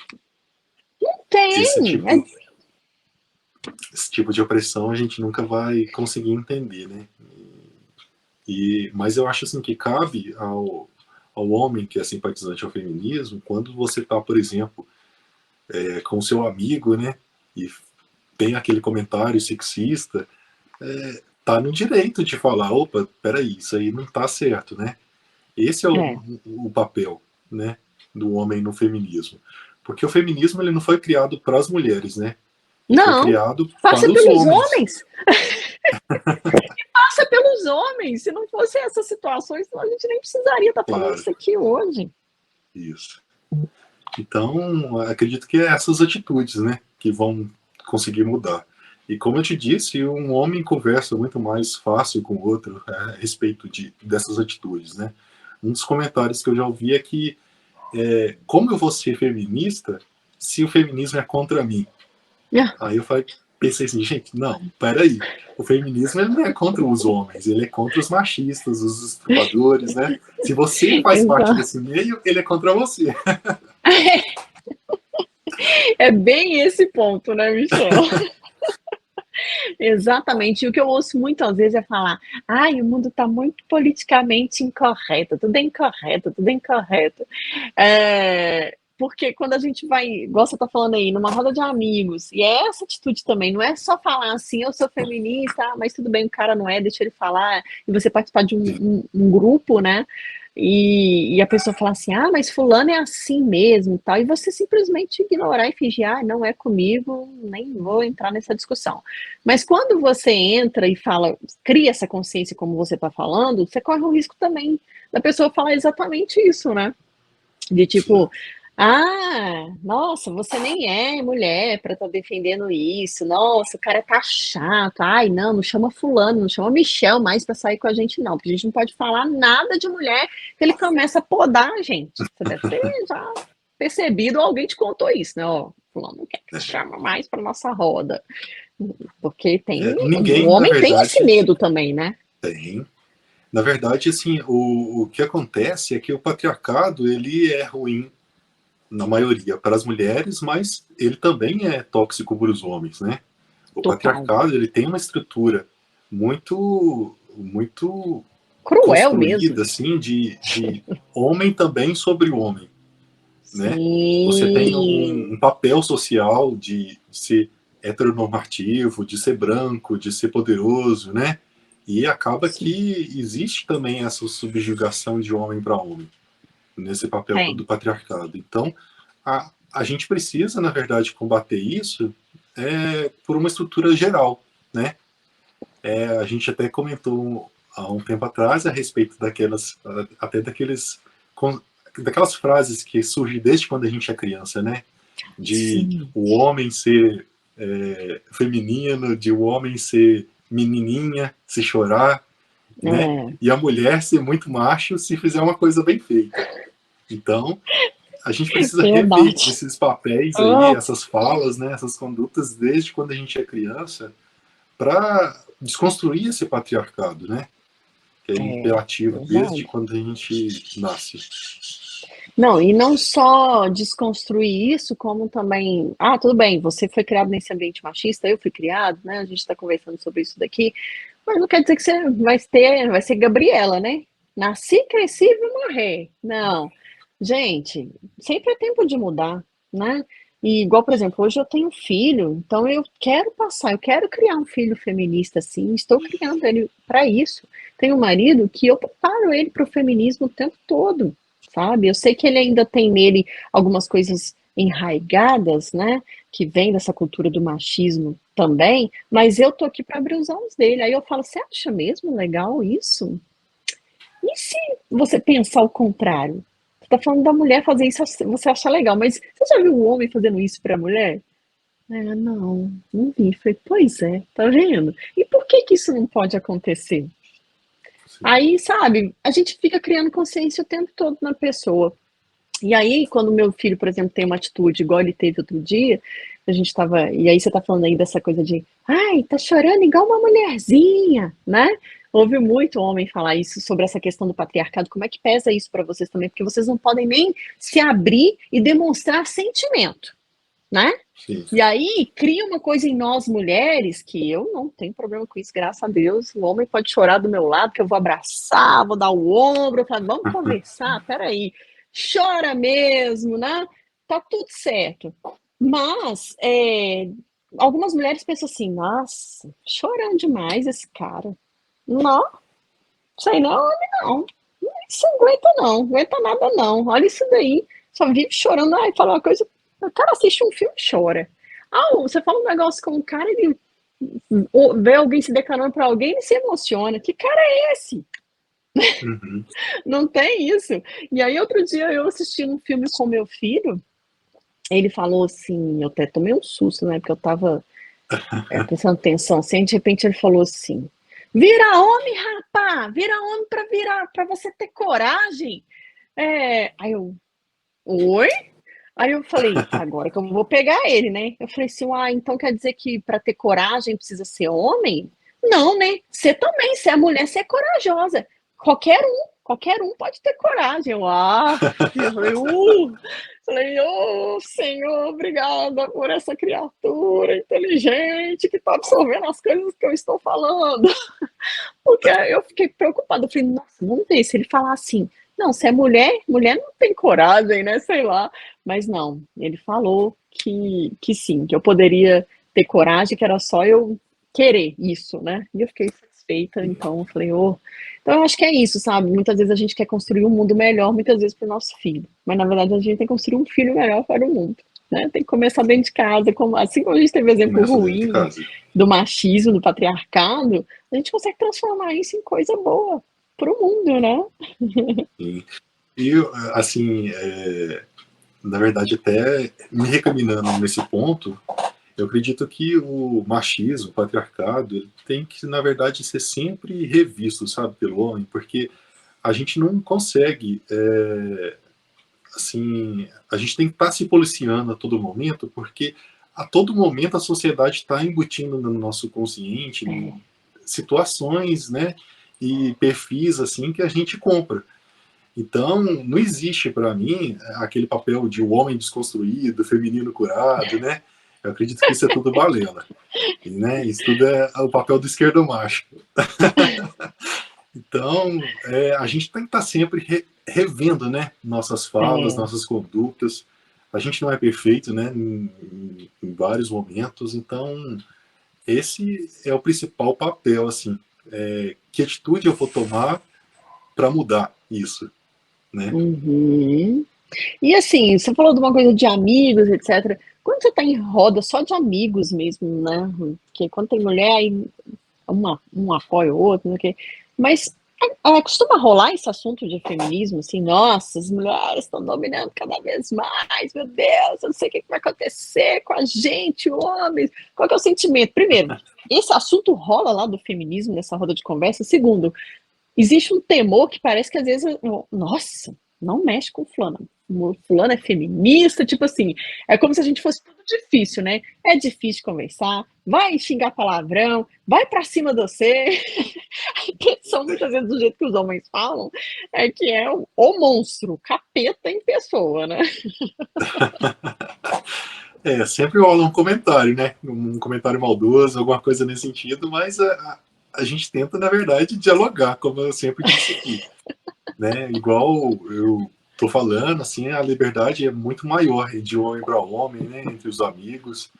Esse Tem. tipo, esse tipo de opressão a gente nunca vai conseguir entender, né? Mas eu acho assim que cabe ao homem que é simpatizante ao feminismo, quando você está, por exemplo, com seu amigo, né? E tem aquele comentário sexista, tá no direito de falar, opa, peraí, isso aí não tá certo, né? Esse é o papel, né, do homem no feminismo. Porque o feminismo ele não foi criado para as mulheres, né? Ele foi Não, criado passa para os pelos homens. homens. Passa pelos homens. Se não fosse essas situações, a gente nem precisaria estar falando Claro. isso aqui hoje. Isso. Então, acredito que é essas atitudes, né, que vão conseguir mudar. E como eu te disse, um homem conversa muito mais fácil com o outro a respeito dessas atitudes, né? Um dos comentários que eu já ouvi é que como eu vou ser feminista se o feminismo é contra mim? Aí eu pensei assim, gente, não, peraí. O feminismo ele não é contra os homens, ele é contra os machistas, os estupradores, né? Se você faz parte desse meio, ele é contra você. É bem esse ponto, né, Michel? Exatamente. E o que eu ouço muitas vezes é falar: ai, o mundo está muito politicamente incorreto, tudo é incorreto, tudo é incorreto. Porque quando a gente vai, igual você está falando aí, numa roda de amigos, e é essa atitude também, não é só falar assim, eu sou feminista, mas tudo bem, o cara não é, deixa ele falar, e você participar de um grupo, né? E a pessoa falar assim, ah, mas fulano é assim mesmo, tal, e você simplesmente ignorar e fingir, ah, não é comigo, nem vou entrar nessa discussão. Mas quando você entra e fala, cria essa consciência como você está falando, você corre o risco também da pessoa falar exatamente isso, né? De tipo, ah, nossa, você nem é mulher para estar defendendo isso. Nossa, o cara tá chato. Ai, não chama fulano, não chama Michel mais para sair com a gente, não. Porque a gente não pode falar nada de mulher que ele começa a podar a gente. Você deve ter já percebido, ou alguém te contou isso, né? Ó, fulano não quer que te chama mais para nossa roda. Porque o Na homem tem verdade, esse medo também, né? tem. Na verdade, assim, o que acontece é que o patriarcado ele é ruim na maioria para as mulheres, mas ele também é tóxico para os homens, né? O Total. patriarcado ele tem uma estrutura muito Cruel mesmo. construída assim de homem também sobre homem, né? Você tem Sim. um papel social de ser heteronormativo, de ser branco, de ser poderoso, né? E acaba Sim. que existe também essa subjugação de homem para homem nesse papel do patriarcado. Então, a gente precisa, na verdade, combater isso por uma estrutura geral, né? A gente até comentou há um tempo atrás a respeito daquelas frases que surgem desde quando a gente é criança, né? De Sim. o homem ser feminino, de o homem ser menininha, se chorar, né? E a mulher ser muito macho se fizer uma coisa bem feita. Então, a gente precisa rever esses papéis aí, essas falas, né? Essas condutas desde quando a gente é criança, para desconstruir esse patriarcado, né? Que é imperativo desde quando a gente nasce. Não, e não só desconstruir isso, como também, tudo bem, você foi criado nesse ambiente machista, eu fui criado, né? A gente está conversando sobre isso daqui, mas não quer dizer que você vai ser Gabriela, né? Nasci, cresci e vou morrer. Não. Gente, sempre é tempo de mudar, né? E igual, por exemplo, hoje eu tenho filho, então eu quero criar um filho feminista, assim, estou criando ele para isso. Tenho um marido que eu preparo ele para o feminismo o tempo todo, sabe? Eu sei que ele ainda tem nele algumas coisas enraigadas, né? Que vem dessa cultura do machismo também, mas eu tô aqui para abrir os olhos dele. Aí eu falo, você acha mesmo legal isso? E se você pensar o contrário? Você tá falando da mulher fazer isso, você acha legal, mas você já viu o homem fazendo isso para a mulher? Não vi. Falei, pois é, tá vendo? E por que isso não pode acontecer? Sim. Aí, sabe, a gente fica criando consciência o tempo todo na pessoa. E aí, quando meu filho, por exemplo, tem uma atitude igual ele teve outro dia, a gente tava, e aí você tá falando aí dessa coisa de, ai, tá chorando igual uma mulherzinha, né? Ouve muito homem falar isso sobre essa questão do patriarcado, como é que pesa isso para vocês também? Porque vocês não podem nem se abrir e demonstrar sentimento, né? Sim. E aí cria uma coisa em nós mulheres que eu não tenho problema com isso, graças a Deus. O homem pode chorar do meu lado, que eu vou abraçar, vou dar o ombro, falar, vamos conversar, peraí. Chora mesmo, né? Tá tudo certo. Mas algumas mulheres pensam assim, nossa, chorando demais esse cara. Não, sei não, homem não. Isso não aguenta não, aguenta nada não. Olha isso daí, só vive chorando. Ai, fala uma coisa, o cara assiste um filme e chora. Ah, você fala um negócio com um cara, ele vê alguém se declarando pra alguém, ele se emociona. Que cara é esse? Uhum. Não tem isso. E aí, outro dia, eu assisti um filme com meu filho, ele falou assim, eu até tomei um susto, né, porque eu tava prestando atenção, assim, de repente ele falou assim, vira homem, rapá, vira homem pra você ter coragem. Aí eu, oi? Aí eu falei, agora que eu vou pegar ele, né? Eu falei assim, então quer dizer que para ter coragem precisa ser homem? Não, né? Você também, se é mulher, você é corajosa. Qualquer um pode ter coragem. Eu falei, Senhor, obrigada por essa criatura inteligente que está absorvendo as coisas que eu estou falando. Porque eu fiquei preocupada. Eu falei, nossa, vamos ver se ele falar assim. Não, se é mulher, mulher não tem coragem, né? Sei lá. Mas não, ele falou que sim, que eu poderia ter coragem, que era só eu querer isso, né? E eu fiquei satisfeita, então eu falei, Então eu acho que é isso, sabe? Muitas vezes a gente quer construir um mundo melhor, muitas vezes para o nosso filho. Mas na verdade a gente tem que construir um filho melhor para o mundo. Né? Tem que começar dentro de casa, assim como a gente teve exemplo Começa dentro de ruim casa. do machismo, do patriarcado, a gente consegue transformar isso em coisa boa para o mundo, né? Sim. E, assim, na verdade, até me recaminando nesse ponto, eu acredito que o machismo, o patriarcado, ele tem que, na verdade, ser sempre revisto, sabe, pelo homem, porque a gente não consegue, assim, a gente tem que estar se policiando a todo momento, porque a todo momento a sociedade está embutindo no nosso consciente situações, né, e perfis, assim, que a gente compra. Então, não existe para mim aquele papel de o homem desconstruído, feminino curado, né? Eu acredito que isso é tudo balela. E, né, isso tudo é o papel do esquerdo macho. Então, a gente tem que estar sempre revendo, né, nossas falas, É, nossas condutas. A gente não é perfeito, né, em vários momentos. Então, esse é o principal papel, assim. Que atitude eu vou tomar para mudar isso, né? uhum. E assim, você falou de uma coisa de amigos, etc. Quando você está em roda só de amigos mesmo, né? Porque quando tem mulher, aí um apoia o outro, não sei o quê. Mas costuma rolar esse assunto de feminismo, assim, nossa, as mulheres estão dominando cada vez mais, meu Deus, eu não sei o que vai acontecer com a gente, homens. Qual que é o sentimento? Primeiro, esse assunto rola lá do feminismo nessa roda de conversa. Segundo, existe um temor que parece que às vezes, nossa, não mexe com fulano. Fulano é feminista, tipo assim, é como se a gente fosse tudo difícil, né? É difícil conversar, vai xingar palavrão, vai pra cima de você. A intenção, muitas vezes, do jeito que os homens falam, é que é o monstro, o capeta em pessoa, né? Sempre rola um comentário, né? Um comentário maldoso, alguma coisa nesse sentido, mas a gente tenta, na verdade, dialogar, como eu sempre disse aqui, né? Igual eu tô falando, assim, a liberdade é muito maior de homem para homem, né? Entre os amigos.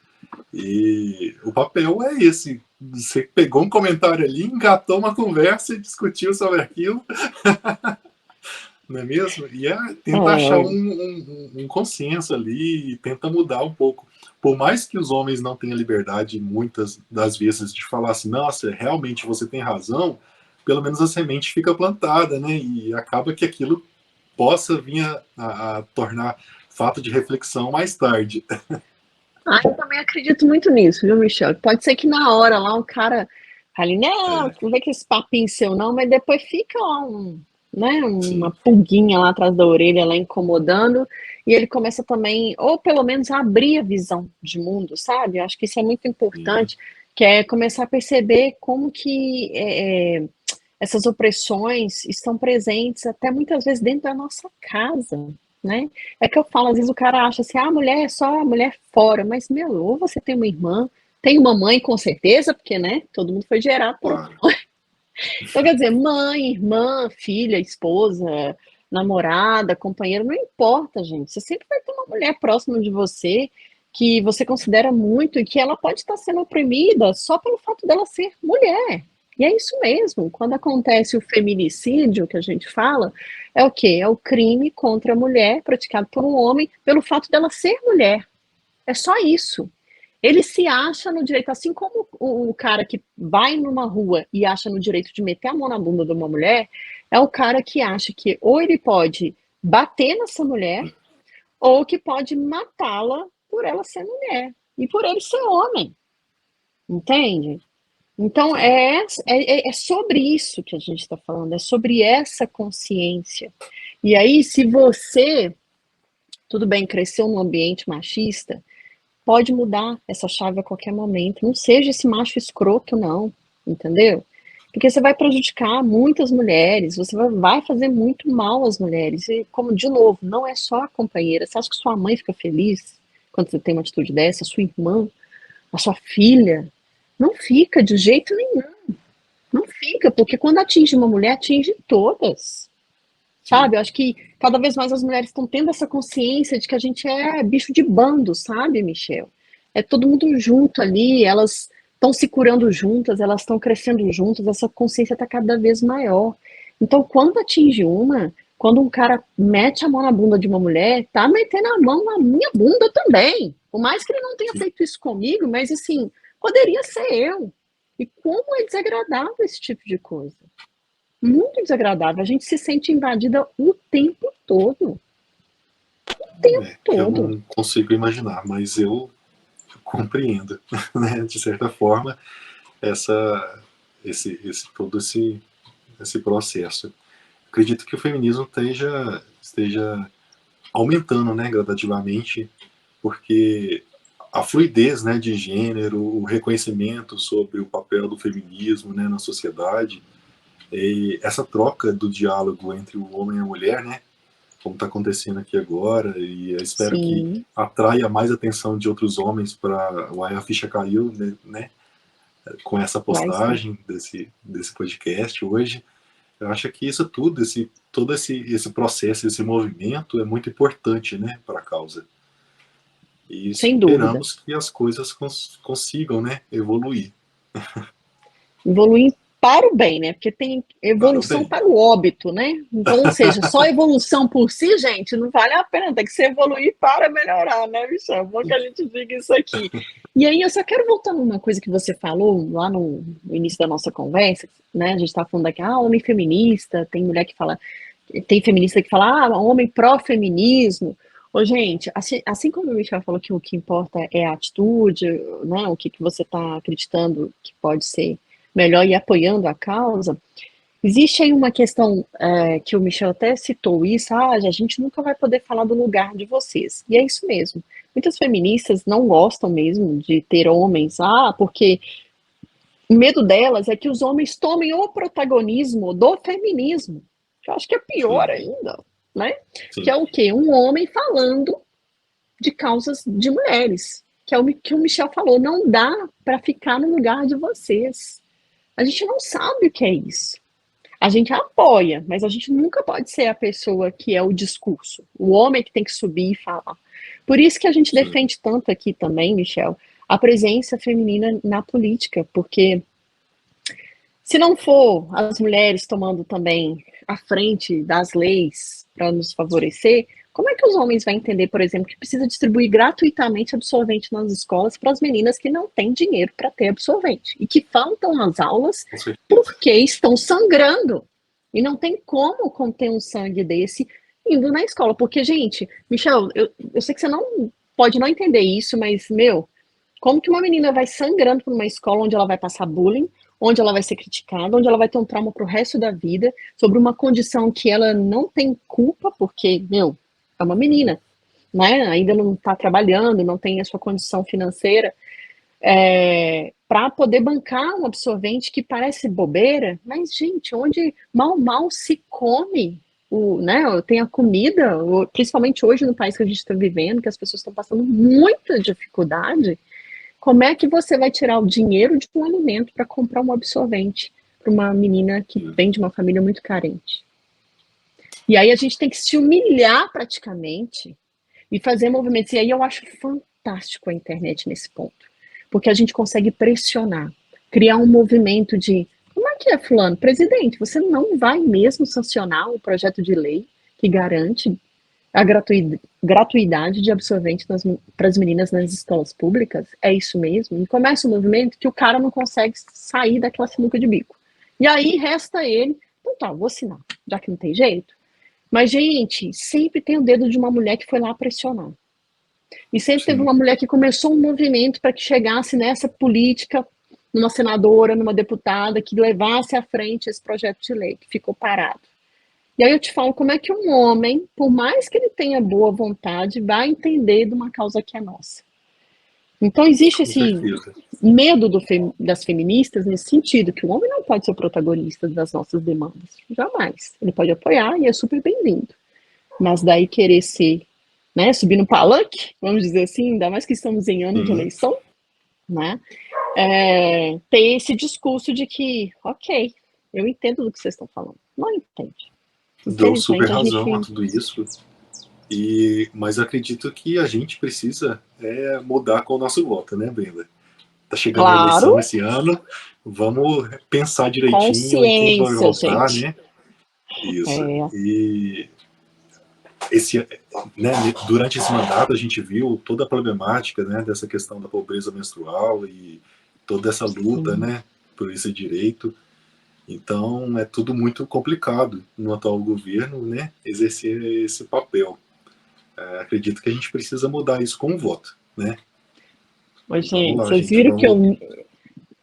E o papel é esse. Você pegou um comentário ali, engatou uma conversa e discutiu sobre aquilo, não é mesmo? E tenta achar É, um consenso ali e tenta mudar um pouco. Por mais que os homens não tenham liberdade, muitas das vezes, de falar assim, nossa, realmente você tem razão, pelo menos a semente fica plantada, né? E acaba que aquilo possa vir a tornar fato de reflexão mais tarde. eu também acredito muito nisso, viu, Michel? Pode ser que na hora lá o cara fale, não, É, não vem com esse papinho seu não, mas depois fica lá né, uma sim. pulguinha lá atrás da orelha, lá incomodando, e ele começa também, ou pelo menos a abrir a visão de mundo, sabe? Eu acho que isso é muito Sim. importante, que é começar a perceber como que essas opressões estão presentes até muitas vezes dentro da nossa casa, né? É que eu falo, às vezes o cara acha assim, mulher é só a mulher fora, mas, meu, ou você tem uma irmã, tem uma mãe com certeza, porque, né, todo mundo foi gerado por uma. Claro. Então, quer dizer, mãe, irmã, filha, esposa, namorada, companheira, não importa, gente. Você sempre vai ter uma mulher próxima de você que você considera muito e que ela pode estar sendo oprimida só pelo fato dela ser mulher. E é isso mesmo. Quando acontece o feminicídio, que a gente fala, é o quê? É o crime contra a mulher praticado por um homem pelo fato dela ser mulher. É só isso. Ele se acha no direito, assim como o cara que vai numa rua e acha no direito de meter a mão na bunda de uma mulher, é o cara que acha que ou ele pode bater nessa mulher, ou que pode matá-la por ela ser mulher e por ele ser homem. Entende? Então, é sobre isso que a gente está falando, é sobre essa consciência. E aí, se você, tudo bem, cresceu num ambiente machista, pode mudar essa chave a qualquer momento. Não seja esse macho escroto, não, entendeu? Porque você vai prejudicar muitas mulheres, você vai fazer muito mal às mulheres. E, como, de novo, não é só a companheira. Você acha que sua mãe fica feliz quando você tem uma atitude dessa? A sua irmã? A sua filha? Não fica de jeito nenhum. Não fica, porque quando atinge uma mulher, atinge todas. Sabe? Eu acho que cada vez mais as mulheres estão tendo essa consciência de que a gente é bicho de bando, sabe, Michel? É todo mundo junto ali, elas estão se curando juntas, elas estão crescendo juntas, essa consciência está cada vez maior. Então, quando atinge quando um cara mete a mão na bunda de uma mulher, tá metendo a mão na minha bunda também. Por mais que ele não tenha feito isso comigo, mas assim, poderia ser eu. E como é desagradável esse tipo de coisa. Muito desagradável. A gente se sente invadida o tempo todo. O tempo Eu todo. não consigo imaginar, mas eu compreendo, né, de certa forma, todo esse processo. Acredito que o feminismo esteja aumentando, né, gradativamente, porque a fluidez, né, de gênero, o reconhecimento sobre o papel do feminismo, né, na sociedade, e essa troca do diálogo entre o homem e a mulher, né, como está acontecendo aqui agora, e eu espero que atraia mais atenção de outros homens para o Aí a Ficha Caiu, né, com essa postagem desse podcast hoje. Eu acho que isso tudo, todo esse processo, esse movimento é muito importante, né, para a causa. E Sem dúvida. esperamos que as coisas consigam, né, evoluir. Evoluir para o bem, né? Porque tem evolução para o óbito, né? Então, ou seja, só evolução por si, gente, não vale a pena, tem que se evoluir para melhorar, né, Michel? É bom que a gente diga isso aqui. E aí, eu só quero voltar numa coisa que você falou lá no início da nossa conversa, né? A gente está falando aqui, homem feminista, tem mulher que fala, tem feminista que fala, homem pró-feminismo. Ô, gente, assim como o Michel falou que o que importa é a atitude, né? O que você está acreditando que pode ser melhor e apoiando a causa, existe aí uma questão que o Michel até citou isso, a gente nunca vai poder falar do lugar de vocês. E é isso mesmo. Muitas feministas não gostam mesmo de ter homens, porque o medo delas é que os homens tomem o protagonismo do feminismo, que eu acho que é pior ainda, né? Sim. Que é o quê? Um homem falando de causas de mulheres, que é o que o Michel falou, não dá para ficar no lugar de vocês. A gente não sabe o que é isso. A gente apoia, mas a gente nunca pode ser a pessoa que é o discurso, o homem que tem que subir e falar. Por isso que a gente defende tanto aqui também, Michel, a presença feminina na política, porque se não for as mulheres tomando também a frente das leis para nos favorecer, como é que os homens vão entender, por exemplo, que precisa distribuir gratuitamente absorvente nas escolas para as meninas que não têm dinheiro para ter absorvente e que faltam às aulas porque estão sangrando e não tem como conter um sangue desse indo na escola? Porque, gente, Michel, eu sei que você não pode não entender isso, mas, como que uma menina vai sangrando por uma escola onde ela vai passar bullying, onde ela vai ser criticada, onde ela vai ter um trauma pro resto da vida, sobre uma condição que ela não tem culpa, porque, é uma menina, né? Ainda não está trabalhando, não tem a sua condição financeira, para poder bancar um absorvente que parece bobeira, mas, gente, onde mal se come, né? Tem a comida, principalmente hoje no país que a gente está vivendo, que as pessoas estão passando muita dificuldade. Como é que você vai tirar o dinheiro de um alimento para comprar um absorvente para uma menina que vem de uma família muito carente? E aí a gente tem que se humilhar praticamente e fazer movimentos. E aí eu acho fantástico a internet nesse ponto, porque a gente consegue pressionar, criar um movimento de, como é que é, fulano? Presidente, você não vai mesmo sancionar um projeto de lei que garante a gratuidade de absorvente para as meninas nas escolas públicas? É isso mesmo? E começa um movimento que o cara não consegue sair daquela sinuca de bico. E aí resta ele, então tá, vou assinar, já que não tem jeito. Mas, gente, sempre tem o dedo de uma mulher que foi lá pressionar. E sempre teve Sim. uma mulher que começou um movimento para que chegasse nessa política, numa senadora, numa deputada, que levasse à frente esse projeto de lei, que ficou parado. E aí eu te falo como é que um homem, por mais que ele tenha boa vontade, vai entender de uma causa que é nossa. Então existe Com esse certeza. medo das feministas nesse sentido, que o homem não pode ser o protagonista das nossas demandas. Jamais. Ele pode apoiar e é super bem-vindo. Mas daí querer ser, né, subir no palanque, vamos dizer assim, ainda mais que estamos em ano de Sim. eleição, né, ter esse discurso de que, ok, eu entendo do que vocês estão falando. Não entende. Dou super Infelizmente a razão a gente... tudo isso. Mas acredito que a gente precisa mudar com o nosso voto, né, Brenda? Tá chegando a eleição Claro, esse ano, vamos pensar direitinho em quem vai consciência, votar, gente. né? Isso. É, E né, durante esse mandato a gente viu toda a problemática, né, dessa questão da pobreza menstrual e toda essa luta, sim. né, por esse direito. Então é tudo muito complicado no atual governo, né, exercer esse papel. Acredito que a gente precisa mudar isso com o voto, né? Mas, Vamos gente, lá, vocês gente, viram que vamos. eu...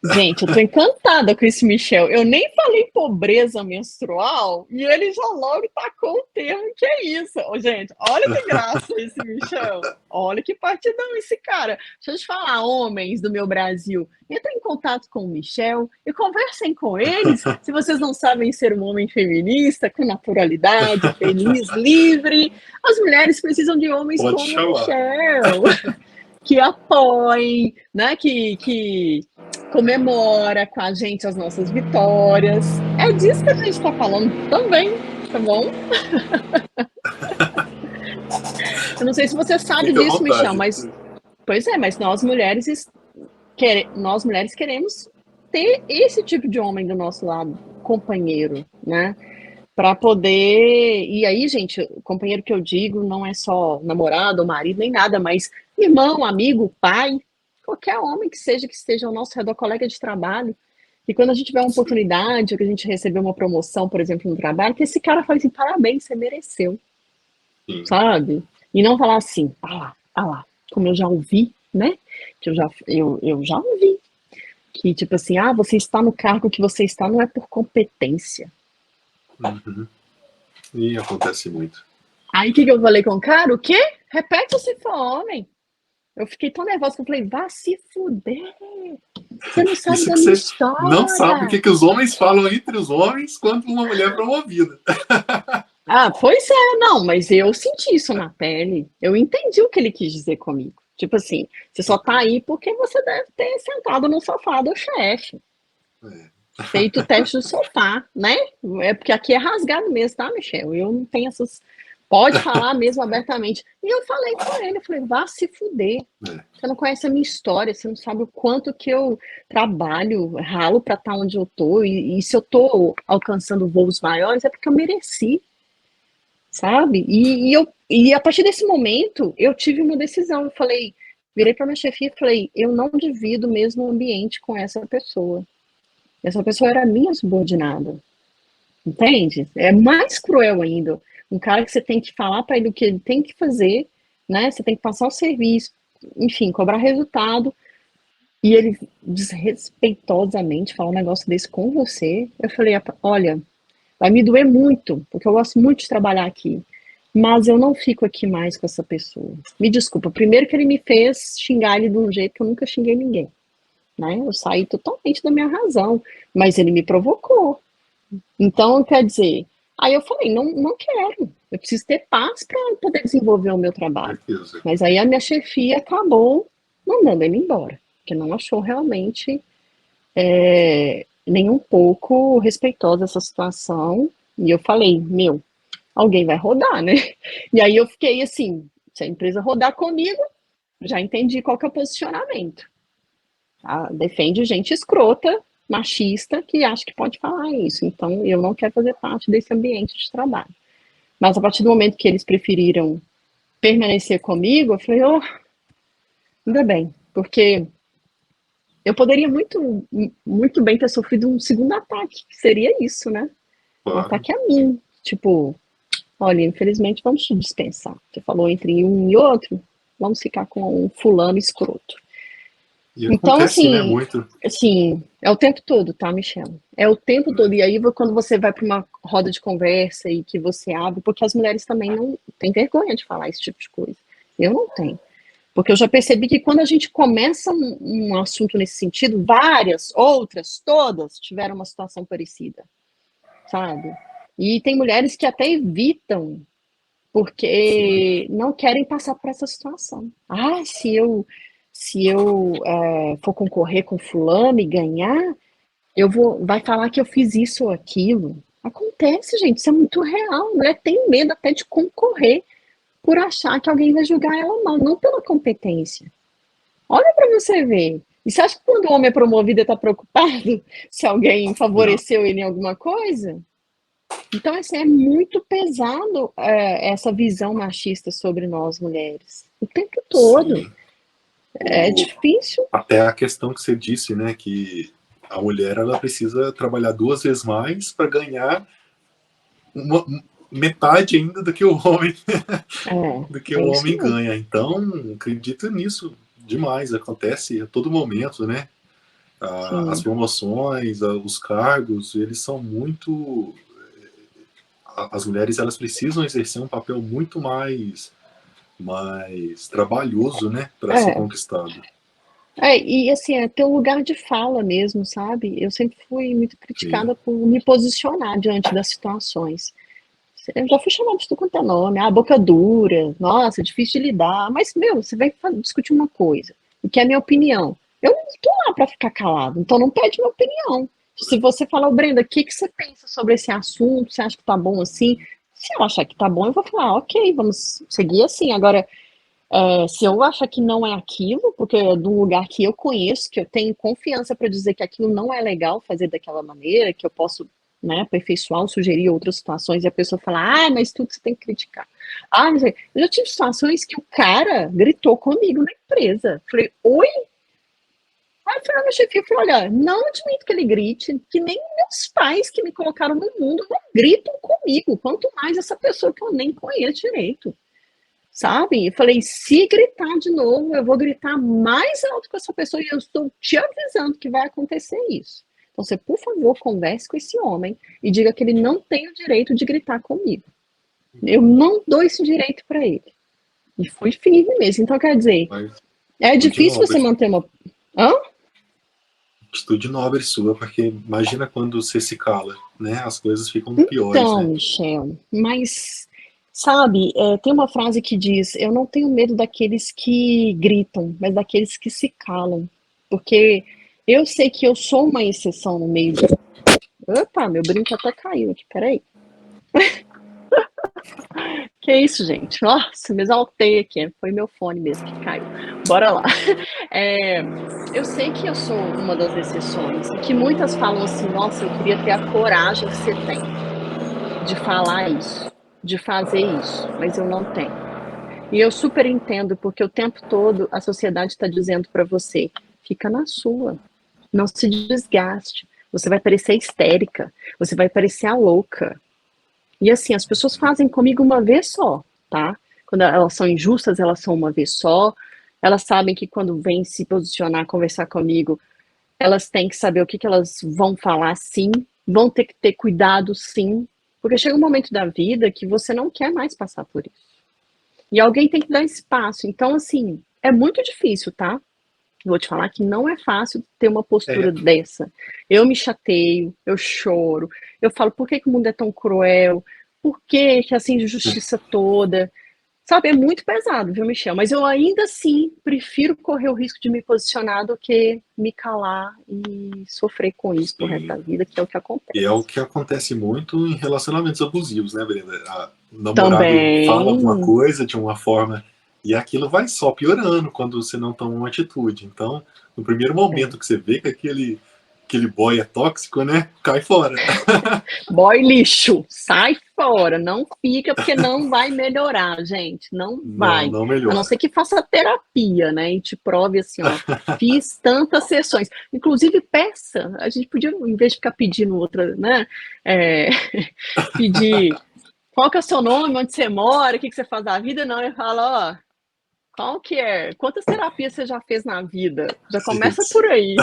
Gente, eu tô encantada com esse Michel. Eu nem falei pobreza menstrual e ele já logo tacou o termo que é isso. Ô, gente, olha que graça esse Michel. Olha que partidão esse cara. Deixa eu te falar, homens do meu Brasil, entrem em contato com o Michel e conversem com eles. Se vocês não sabem ser um homem feminista, com naturalidade, feliz, livre, as mulheres precisam de homens Pode como o chamar. Michel, que apoiem, né? Que comemora com a gente as nossas vitórias. É disso que a gente está falando também, tá bom? Eu não sei se você sabe Fica à disso, Michel, vontade. mas pois é, mas nós mulheres queremos ter esse tipo de homem do nosso lado, companheiro, né? Para poder. E aí, gente, o companheiro que eu digo não é só namorado ou marido, nem nada, mas irmão, amigo, pai, qualquer homem que esteja ao nosso redor, colega de trabalho. E quando a gente tiver uma oportunidade, ou que a gente receber uma promoção, por exemplo, no trabalho, que esse cara fale assim: parabéns, você mereceu, Sim. sabe? E não falar assim: ah lá, como eu já ouvi, né? Que eu já ouvi. Que tipo assim: ah, você está no cargo que você está, não é por competência. Uhum. E acontece muito. Aí o que eu falei com o cara? O quê? Repete se for homem. Eu fiquei tão nervosa que eu falei, vá se fuder. Você não sabe Isso da que minha você não sabe o história. que os homens falam entre os homens quando uma mulher é promovida. Ah, pois é, não, mas eu senti isso na pele. Eu entendi o que ele quis dizer comigo. Tipo assim, você só tá aí porque você deve ter sentado no sofá do chefe. Feito o teste do sofá, né? É porque aqui é rasgado mesmo, tá, Michel? Eu não tenho essas... Pode falar mesmo abertamente. E eu falei com ele, eu falei, vá se fuder. Você não conhece a minha história, você não sabe o quanto que eu trabalho, ralo para estar onde eu tô. E se eu tô alcançando voos maiores, é porque eu mereci, sabe? E a partir desse momento, eu tive uma decisão. Eu falei, virei para minha chefia e falei, eu não divido o mesmo ambiente com essa pessoa. Essa pessoa era minha subordinada. Entende? É mais cruel ainda. Um cara que você tem que falar para ele o que ele tem que fazer, né? Você tem que passar o serviço, enfim, cobrar resultado. E ele desrespeitosamente fala um negócio desse com você. Eu falei, olha, vai me doer muito, porque eu gosto muito de trabalhar aqui. Mas eu não fico aqui mais com essa pessoa. Me desculpa. Primeiro que ele me fez xingar ele de um jeito que eu nunca xinguei ninguém. Né? Eu saí totalmente da minha razão. Mas ele me provocou. Então, quer dizer, aí eu falei, não quero, eu preciso ter paz para poder desenvolver o meu trabalho. Mas aí a minha chefia acabou mandando ele embora, porque não achou realmente nem um pouco respeitosa essa situação. E eu falei, alguém vai rodar, né? E aí eu fiquei assim, Se a empresa rodar comigo, já entendi qual que é o posicionamento. Tá? Defende gente escrota, machista, que acha que pode falar isso. Então, eu não quero fazer parte desse ambiente de trabalho. Mas a partir do momento que eles preferiram permanecer comigo, eu falei, oh, ainda bem, porque eu poderia muito bem ter sofrido um segundo ataque, que seria isso, né? Um Claro. ataque a mim. Tipo, olha, infelizmente vamos te dispensar. Você falou entre um e outro, vamos ficar com um fulano escroto. E Então, acontece, né, muito. assim, é o tempo todo, tá, Michelle? É o tempo todo. E aí, quando você vai para uma roda de conversa e que você abre, porque as mulheres também não têm vergonha de falar esse tipo de coisa. Eu não tenho. Porque eu já percebi que quando a gente começa um assunto nesse sentido, várias outras, todas, tiveram uma situação parecida, sabe? E tem mulheres que até evitam, porque não querem passar por essa situação. Ah, se eu for concorrer com fulano e ganhar, vai falar que eu fiz isso ou aquilo. Acontece, gente, isso é muito real. A mulher tem medo até de concorrer por achar que alguém vai julgar ela mal, não pela competência. Olha para você ver. E você acha que quando o homem é promovido ele está preocupado se alguém favoreceu ele em alguma coisa? Então, assim, é muito pesado essa visão machista sobre nós mulheres. O tempo todo. Sim. É difícil. Até a questão que você disse, né, que a mulher ela precisa trabalhar 2 vezes mais para ganhar metade ainda do que o homem Isso mesmo. ganha. Então, acredito nisso demais. Acontece a todo momento, né? As promoções, os cargos, eles são muito. As mulheres elas precisam exercer um papel muito mais trabalhoso, né, para ser conquistado. E assim, é ter um lugar de fala mesmo, sabe? Eu sempre fui muito Sim. criticada por me posicionar diante das situações. Eu já fui chamada de tudo quanto é nome, boca dura, nossa, difícil de lidar, mas, meu, você vai discutir uma coisa, e que é a minha opinião. Eu não estou lá para ficar calado, então não pede minha opinião. Se você falar, Brenda, o que você pensa sobre esse assunto, você acha que tá bom assim? Se eu achar que tá bom, eu vou falar, ok, vamos seguir assim. Agora, se eu achar que não é aquilo, porque é de um lugar que eu conheço, que eu tenho confiança para dizer que aquilo não é legal fazer daquela maneira, que eu posso, né, aperfeiçoar ou sugerir outras situações, e a pessoa fala, mas tudo você tem que criticar. Mas eu já tive situações que o cara gritou comigo na empresa. Falei, oi? Aí eu falei, meu chefe, olha, não admito que ele grite, que nem meus pais que me colocaram no mundo não gritam comigo, quanto mais essa pessoa que eu nem conheço direito. Sabe? Eu falei, se gritar de novo, eu vou gritar mais alto com essa pessoa e eu estou te avisando que vai acontecer isso. Então, você, por favor, converse com esse homem e diga que ele não tem o direito de gritar comigo. Eu não dou esse direito para ele. E fui firme mesmo. Então, quer dizer, é difícil você manter uma... Hã? Atitude nobre sua, porque imagina quando você se cala, né? As coisas ficam piores, Então, né? Michel, mas... Sabe, tem uma frase que diz, eu não tenho medo daqueles que gritam, mas daqueles que se calam. Porque eu sei que eu sou uma exceção no meio de... Opa, meu brinco até caiu aqui, peraí. Que isso, gente? Nossa, me exaltei aqui, foi meu fone mesmo que caiu. Bora lá. Eu sei que eu sou uma das exceções, e que muitas falam assim, nossa, eu queria ter a coragem que você tem de falar isso, de fazer isso, mas eu não tenho. E eu super entendo, porque o tempo todo a sociedade está dizendo para você, fica na sua, não se desgaste, você vai parecer histérica, você vai parecer a louca. E assim, as pessoas fazem comigo uma vez só, tá? Quando elas são injustas, elas são uma vez só, elas sabem que quando vêm se posicionar, conversar comigo, elas têm que saber o que elas vão falar sim, vão ter que ter cuidado sim, porque chega um momento da vida que você não quer mais passar por isso. E alguém tem que dar espaço. Então, assim, é muito difícil, tá? Vou te falar que não é fácil ter uma postura dessa. Eu me chateio, eu choro, eu falo, por que o mundo é tão cruel? Por que essa injustiça toda? Sabe, é muito pesado, viu, Michel? Mas eu ainda assim prefiro correr o risco de me posicionar do que me calar e sofrer com isso pro resto da vida, que é o que acontece. E é o que acontece muito em relacionamentos abusivos, né, Brenda? O namorado Também. fala alguma coisa de uma forma E aquilo vai só piorando quando você não toma uma atitude. Então, no primeiro momento que você vê que aquele boy é tóxico, né? Cai fora. Boy lixo, sai fora, não fica porque não vai melhorar, gente, não Não, vai. não A não melhora. ser que faça terapia, né, e te prove assim, ó, fiz tantas sessões. Inclusive peça, a gente podia, em vez de ficar pedindo outra, né, é, pedir qual que é o seu nome, onde você mora, o que que você faz da vida, não, eu falo, ó, qual que é? Quantas terapias você já fez na vida? Já começa por aí.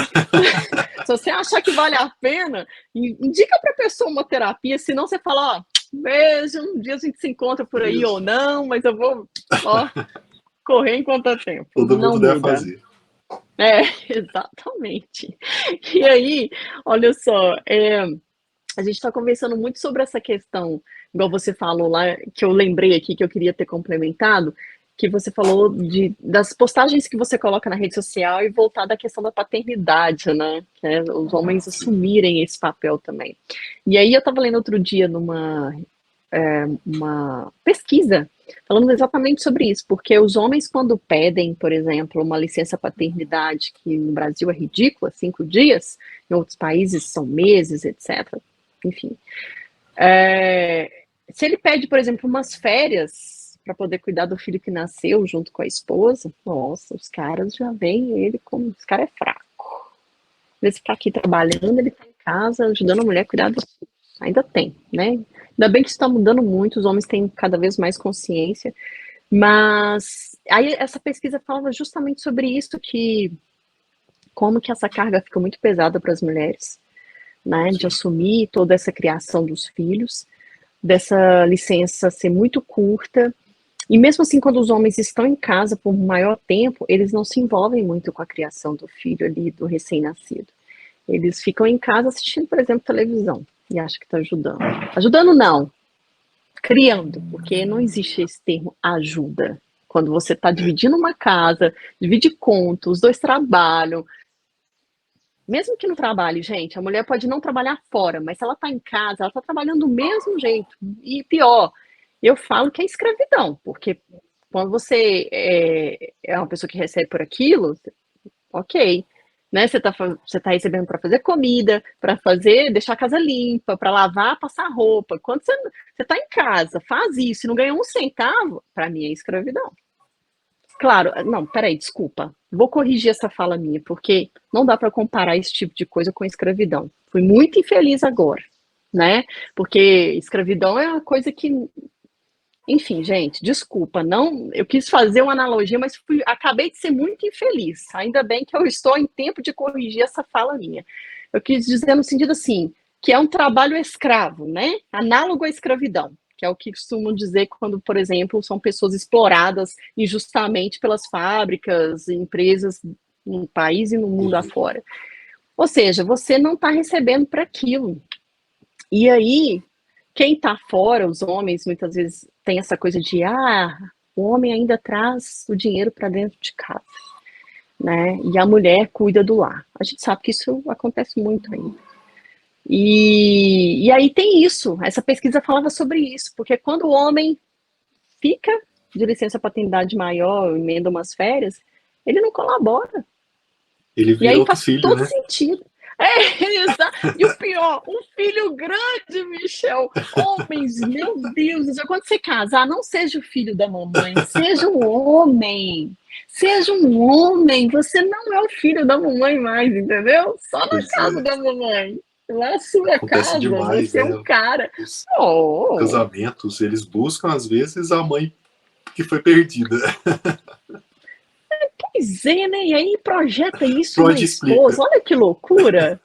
Se você achar que vale a pena, indica para a pessoa uma terapia, senão você fala, ó, beijo, um dia a gente se encontra por aí Isso. ou não, mas eu vou, ó, correr enquanto há tempo. Todo Não mundo deve muda. fazer. É, exatamente. E aí, olha só, a gente está conversando muito sobre essa questão, igual você falou lá, que eu lembrei aqui que eu queria ter complementado, que você falou das postagens que você coloca na rede social e voltar da questão da paternidade, né? Que é os homens Sim. assumirem esse papel também. E aí eu estava lendo outro dia uma pesquisa falando exatamente sobre isso, porque os homens quando pedem, por exemplo, uma licença paternidade, que no Brasil é ridícula, 5 dias, em outros países são meses, etc. Enfim, se ele pede, por exemplo, umas férias para poder cuidar do filho que nasceu junto com a esposa, nossa, os caras já veem ele como, esse cara é fraco. Ele está aqui trabalhando, ele está em casa ajudando a mulher a cuidar dos filhos. Ainda tem, né? Ainda bem que isso está mudando muito, os homens têm cada vez mais consciência, mas aí essa pesquisa falava justamente sobre isso, que como que essa carga fica muito pesada para as mulheres, né, de assumir toda essa criação dos filhos, dessa licença ser muito curta, e mesmo assim, quando os homens estão em casa por um maior tempo, eles não se envolvem muito com a criação do filho ali, do recém-nascido. Eles ficam em casa assistindo, por exemplo, televisão, e acham que está ajudando. Ajudando não, criando, porque não existe esse termo ajuda. Quando você está dividindo uma casa, divide conta, os dois trabalham, mesmo que não trabalhe, gente, a mulher pode não trabalhar fora, mas se ela está em casa, ela está trabalhando do mesmo jeito. E pior, eu falo que é escravidão, porque quando você é uma pessoa que recebe por aquilo, ok, né? Você tá recebendo para fazer comida, para fazer, deixar a casa limpa, para lavar, passar roupa. Quando você está em casa, faz isso e não ganha um centavo, para mim é escravidão. Claro, não, peraí, desculpa. Vou corrigir essa fala minha, porque não dá para comparar esse tipo de coisa com escravidão. Fui muito infeliz agora, né? Porque escravidão é uma coisa que, enfim, gente, desculpa, não, eu quis fazer uma analogia, mas acabei de ser muito infeliz. Ainda bem que eu estou em tempo de corrigir essa fala minha. Eu quis dizer no sentido assim, que é um trabalho escravo, né? Análogo à escravidão, que é o que costumam dizer quando, por exemplo, são pessoas exploradas injustamente pelas fábricas, empresas no país e no mundo afora. Ou seja, você não está recebendo para aquilo. E aí, quem está fora, os homens, muitas vezes tem essa coisa de, o homem ainda traz o dinheiro para dentro de casa, né? E a mulher cuida do lar. A gente sabe que isso acontece muito ainda. E aí tem isso, essa pesquisa falava sobre isso, porque quando o homem fica de licença paternidade maior, emenda umas férias, ele não colabora. Ele E vira aí outro faz filho, todo né? sentido. E o pior, um filho grande, Michel. Homens, meu Deus do céu, quando você casar, não seja o filho da mamãe, seja um homem. Seja um homem, você não é o filho da mamãe mais, entendeu? Só na Pois casa é. da mamãe. Na sua Acontece casa, demais, você é né? um cara. Os Oh, casamentos, eles buscam, às vezes, a mãe que foi perdida. pois é, né? E aí projeta isso na Freud esposa. explica. Olha que loucura.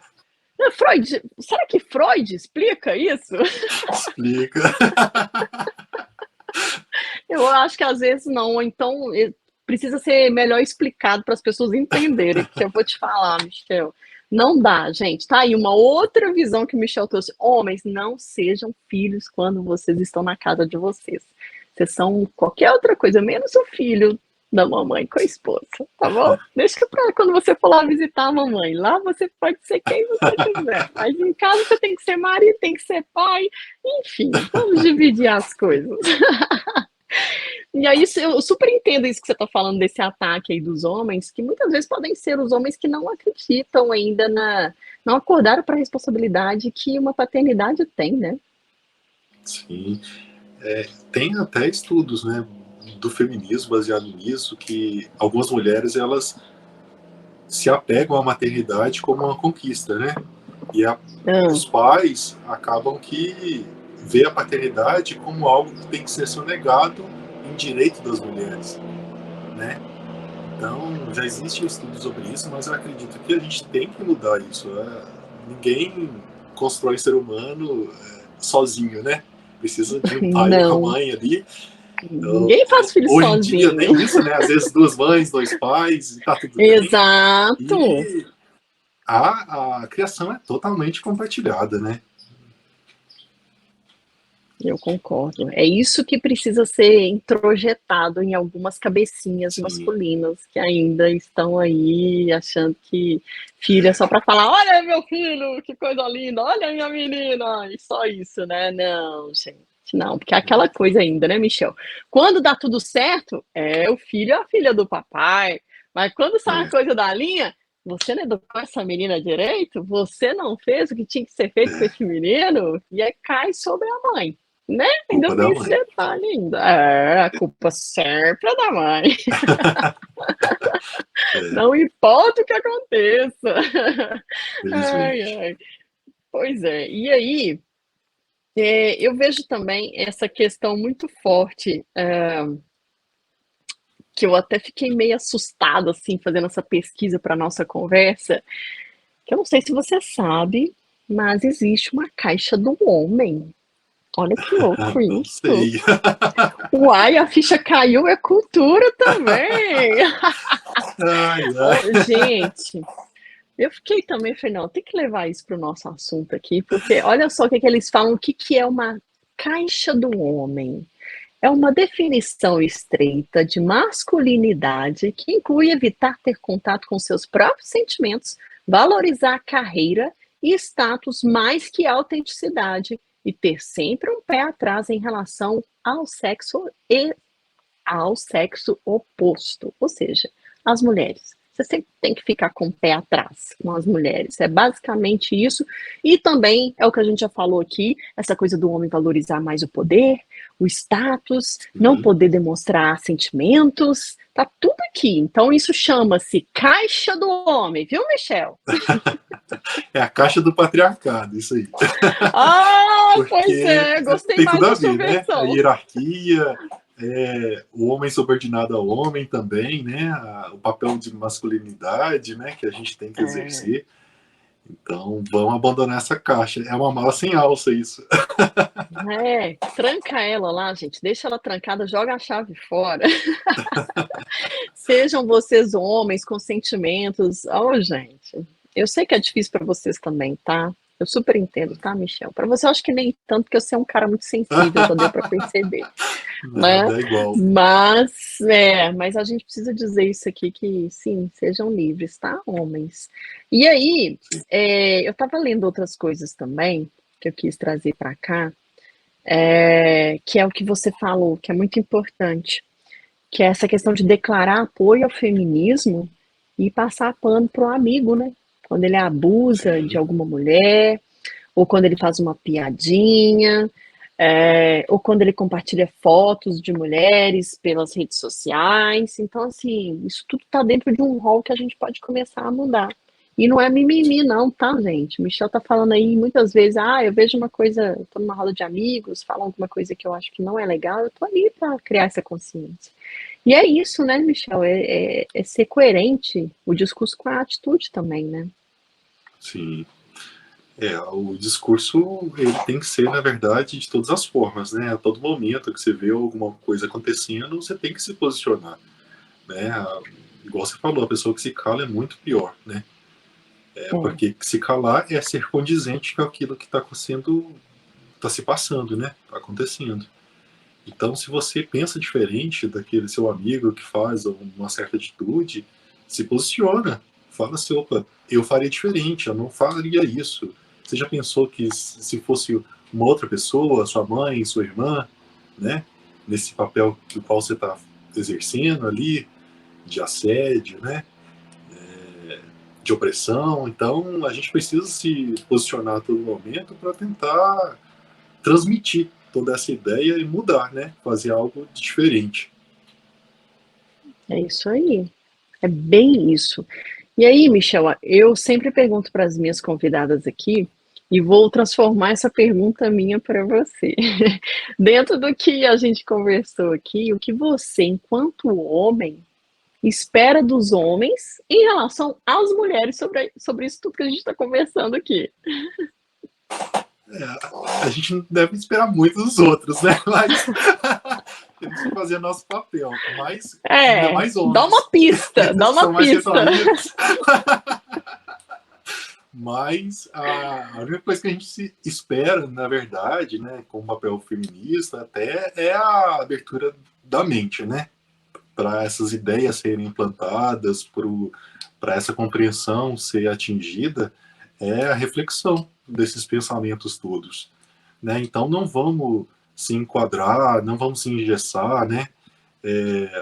Freud, será que Freud explica isso? Explica. Eu acho que às vezes não, então precisa ser melhor explicado para as pessoas entenderem, porque eu vou te falar, Michel, não dá, gente. Tá aí uma outra visão que o Michel trouxe. Homens, não sejam filhos quando vocês estão na casa de vocês. Vocês são qualquer outra coisa, menos o filho da mamãe com a esposa, tá bom? Deixa para quando você for lá visitar a mamãe. Lá você pode ser quem você quiser. Mas em casa você tem que ser marido, tem que ser pai. Enfim, vamos dividir as coisas. E aí eu super entendo isso que você está falando desse ataque aí dos homens, que muitas vezes podem ser os homens que não acreditam ainda não acordaram para a responsabilidade que uma paternidade tem, né? Sim. Tem até estudos, né, do feminismo baseado nisso, que algumas mulheres, elas se apegam à maternidade como uma conquista, né? E Ah, os pais acabam que vê a paternidade como algo que tem que ser sonegado em direito das mulheres, né? Então, já existem estudos sobre isso, mas eu acredito que a gente tem que mudar isso. Ninguém constrói ser humano sozinho, né? Precisa de um pai e uma não, mãe ali. ninguém faz filho Hoje em dia sozinho. tem isso, né? Às vezes 2 mães, 2 pais, e tá tudo bem. Exato. E a criação é totalmente compartilhada, né? Eu concordo. É isso que precisa ser introjetado em algumas cabecinhas Sim. masculinas que ainda estão aí achando que filho é só para falar: olha meu filho, que coisa linda, olha minha menina, e só isso, né? Não, gente, não, porque é aquela coisa ainda, né, Michel? Quando dá tudo certo, o filho é a filha do papai, mas quando sai uma É, coisa da linha, você não educou essa menina direito? Você não fez o que tinha que ser feito com esse menino? E aí cai sobre a mãe. Né? Ainda culpa da tem esse mãe. detalhe ainda. A culpa sempre é da mãe. É, Não importa o que aconteça. Ai, felizmente. ai. Pois é. E aí, eu vejo também essa questão muito forte, que eu até fiquei meio assustada, assim, fazendo essa pesquisa para nossa conversa, que eu não sei se você sabe, mas existe uma caixa do homem. Olha que louco Não isso. sei. Uai, a ficha caiu, é cultura também. Ai, Oh, ai. gente, eu fiquei também, falei, não, tem que levar isso para o nosso assunto aqui, porque olha só o que eles falam, o que é uma caixa do homem. É uma definição estreita de masculinidade que inclui evitar ter contato com seus próprios sentimentos, valorizar a carreira e status mais que a autenticidade e ter sempre um pé atrás em relação ao sexo oposto, ou seja, as mulheres. Você sempre tem que ficar com o pé atrás com as mulheres. É basicamente isso. E também é o que a gente já falou aqui, essa coisa do homem valorizar mais o poder, o status, não Sim. poder demonstrar sentimentos. Tá tudo aqui. Então isso chama-se caixa do homem, viu, Michel? É a caixa do patriarcado, isso aí. Ah, pois Porque é, gostei tem mais tudo a da sua ver, né? A versão. hierarquia, o homem subordinado ao homem também, né? O papel de masculinidade, né? Que a gente tem que É. exercer. Então, vamos abandonar essa caixa. É uma mala sem alça isso. Tranca ela lá, gente, deixa ela trancada, joga a chave fora. Sejam vocês homens com sentimentos. Oh, gente, eu sei que é difícil para vocês também, tá? Eu super entendo, tá, Michel? Para você eu acho que nem tanto, porque você é um cara muito sensível, já deu para perceber, né? Nada é igual. Mas a gente precisa dizer isso aqui que sim, sejam livres, tá, homens? E aí, eu estava lendo outras coisas também que eu quis trazer para cá, que é o que você falou, que é muito importante, que é essa questão de declarar apoio ao feminismo e passar pano para o amigo, né? Quando ele abusa de Sim, alguma mulher, ou quando ele faz uma piadinha, ou quando ele compartilha fotos de mulheres pelas redes sociais. Então, assim, isso tudo está dentro de um rol que a gente pode começar a mudar. E não é mimimi, não, tá, gente? O Michel tá falando aí muitas vezes, eu vejo uma coisa, tô numa roda de amigos, falam alguma coisa que eu acho que não é legal, eu tô ali para criar essa consciência. E é isso, né, Michel? É ser coerente o discurso com a atitude também, né? sim. O discurso ele tem que ser, na verdade, de todas as formas, né? A todo momento que você vê alguma coisa acontecendo, você tem que se posicionar, né? Igual você falou, a pessoa que se cala é muito pior, né? É, Porque se calar é ser condizente com aquilo que está se passando, né? Está acontecendo. Então, se você pensa diferente daquele seu amigo que faz uma certa atitude, se posiciona. Fala assim, opa, eu faria diferente, eu não faria isso. Você já pensou que se fosse uma outra pessoa, sua mãe, sua irmã, né? nesse papel que o qual você está exercendo ali, de assédio, né? De opressão. Então, a gente precisa se posicionar a todo momento para tentar transmitir toda essa ideia e mudar, né? Fazer algo diferente. É isso aí. É bem isso. E aí, Michel, eu sempre pergunto para as minhas convidadas aqui, e vou transformar essa pergunta minha para você. Dentro do que a gente conversou aqui, o que você, enquanto homem, espera dos homens em relação às mulheres sobre isso tudo que a gente está conversando aqui? A gente não deve esperar muito dos outros, né? Mas temos que fazer nosso papel. Mas ainda mais Dá homens. uma pista, dá Que uma são mais pista. retraídos. Mas a única coisa que a gente se espera, na verdade, né, com o papel feminista, até é a abertura da mente, né? Para essas ideias serem implantadas, para essa compreensão ser atingida, é a reflexão desses pensamentos todos, né? Então não vamos se enquadrar, não vamos se engessar, né?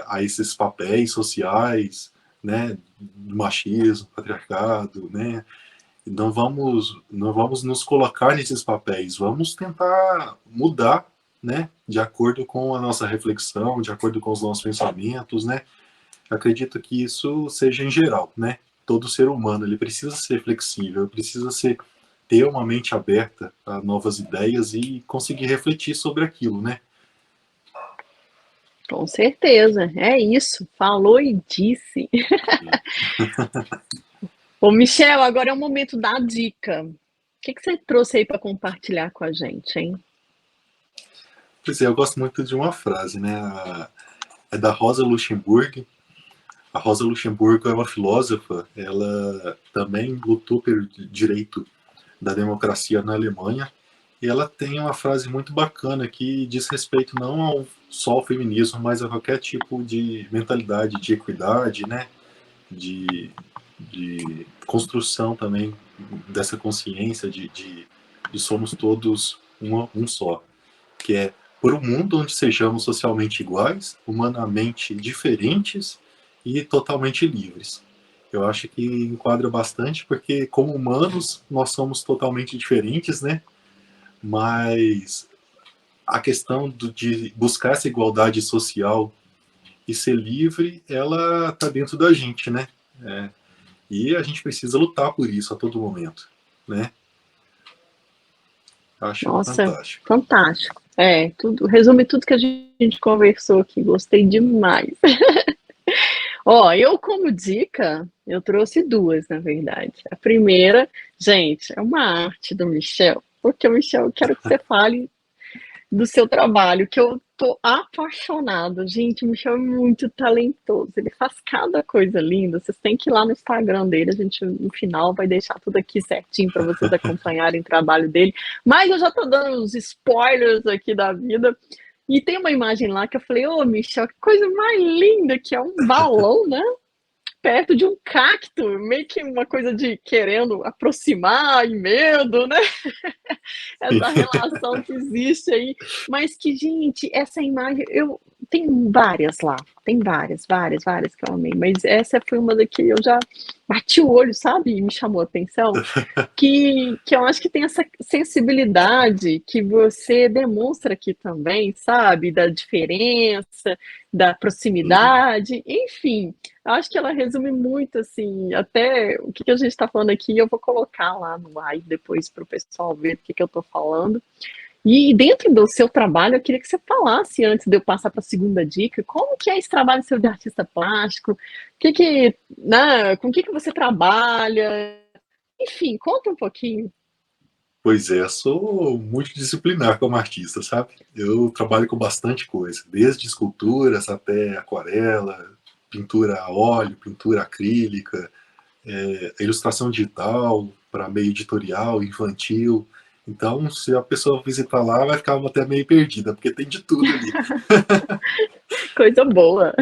A esses papéis sociais, né? Do machismo, patriarcado, né? Não vamos nos colocar nesses papéis, vamos tentar mudar, né? De acordo com a nossa reflexão, de acordo com os nossos pensamentos, né? Acredito que isso seja em geral, né? Todo ser humano ele precisa ser flexível, precisa ter uma mente aberta a novas ideias e conseguir refletir sobre aquilo, né? Com certeza, é isso. Falou e disse. Ô, Michel, agora é o momento da dica. O que você trouxe aí para compartilhar com a gente, hein? Pois é, eu gosto muito de uma frase, né? É da Rosa Luxemburg. A Rosa Luxemburgo é uma filósofa, ela também lutou pelo direito da democracia na Alemanha, e ela tem uma frase muito bacana que diz respeito não só ao feminismo, mas a qualquer tipo de mentalidade de equidade, né? de construção também dessa consciência de somos todos um só, que é por um mundo onde sejamos socialmente iguais, humanamente diferentes e totalmente livres. Eu acho que enquadra bastante, porque como humanos nós somos totalmente diferentes, né? Mas a questão de buscar essa igualdade social e ser livre, ela está dentro da gente, né? E a gente precisa lutar por isso a todo momento, né? Acho Nossa, fantástico. fantástico. Resume tudo que a gente conversou aqui. Gostei demais. Ó, eu como dica, eu trouxe duas, na verdade. A primeira, gente, é uma arte do Michel, porque o Michel, eu quero que você fale do seu trabalho, que eu tô apaixonada. Gente, o Michel é muito talentoso, ele faz cada coisa linda. Vocês têm que ir lá no Instagram dele, a gente no final vai deixar tudo aqui certinho para vocês acompanharem o trabalho dele. Mas eu já tô dando os spoilers aqui da vida. E tem uma imagem lá que eu falei, ô Michel, que coisa mais linda, que é um balão, né? Perto de um cacto, meio que uma coisa de querendo aproximar e medo, né? Essa relação que existe aí. Mas que, gente, essa imagem, tem várias lá, tem várias que eu amei, mas essa foi uma da que eu já bati o olho, sabe? E me chamou a atenção. Que eu acho que tem essa sensibilidade que você demonstra aqui também, sabe? Da diferença, da proximidade, enfim. Eu acho que ela resume muito, assim, até o que a gente está falando aqui, eu vou colocar lá no live depois para o pessoal ver o que eu estou falando. E dentro do seu trabalho, eu queria que você falasse, antes de eu passar para a segunda dica, como que é esse trabalho seu de artista plástico? Né, com o que você trabalha? Enfim, conta um pouquinho. Pois é, sou multidisciplinar como artista, sabe? Eu trabalho com bastante coisa, desde esculturas até aquarela, pintura a óleo, pintura acrílica, ilustração digital para meio editorial, infantil. Então, se a pessoa visitar lá, vai ficar até meio perdida, porque tem de tudo ali. Coisa boa.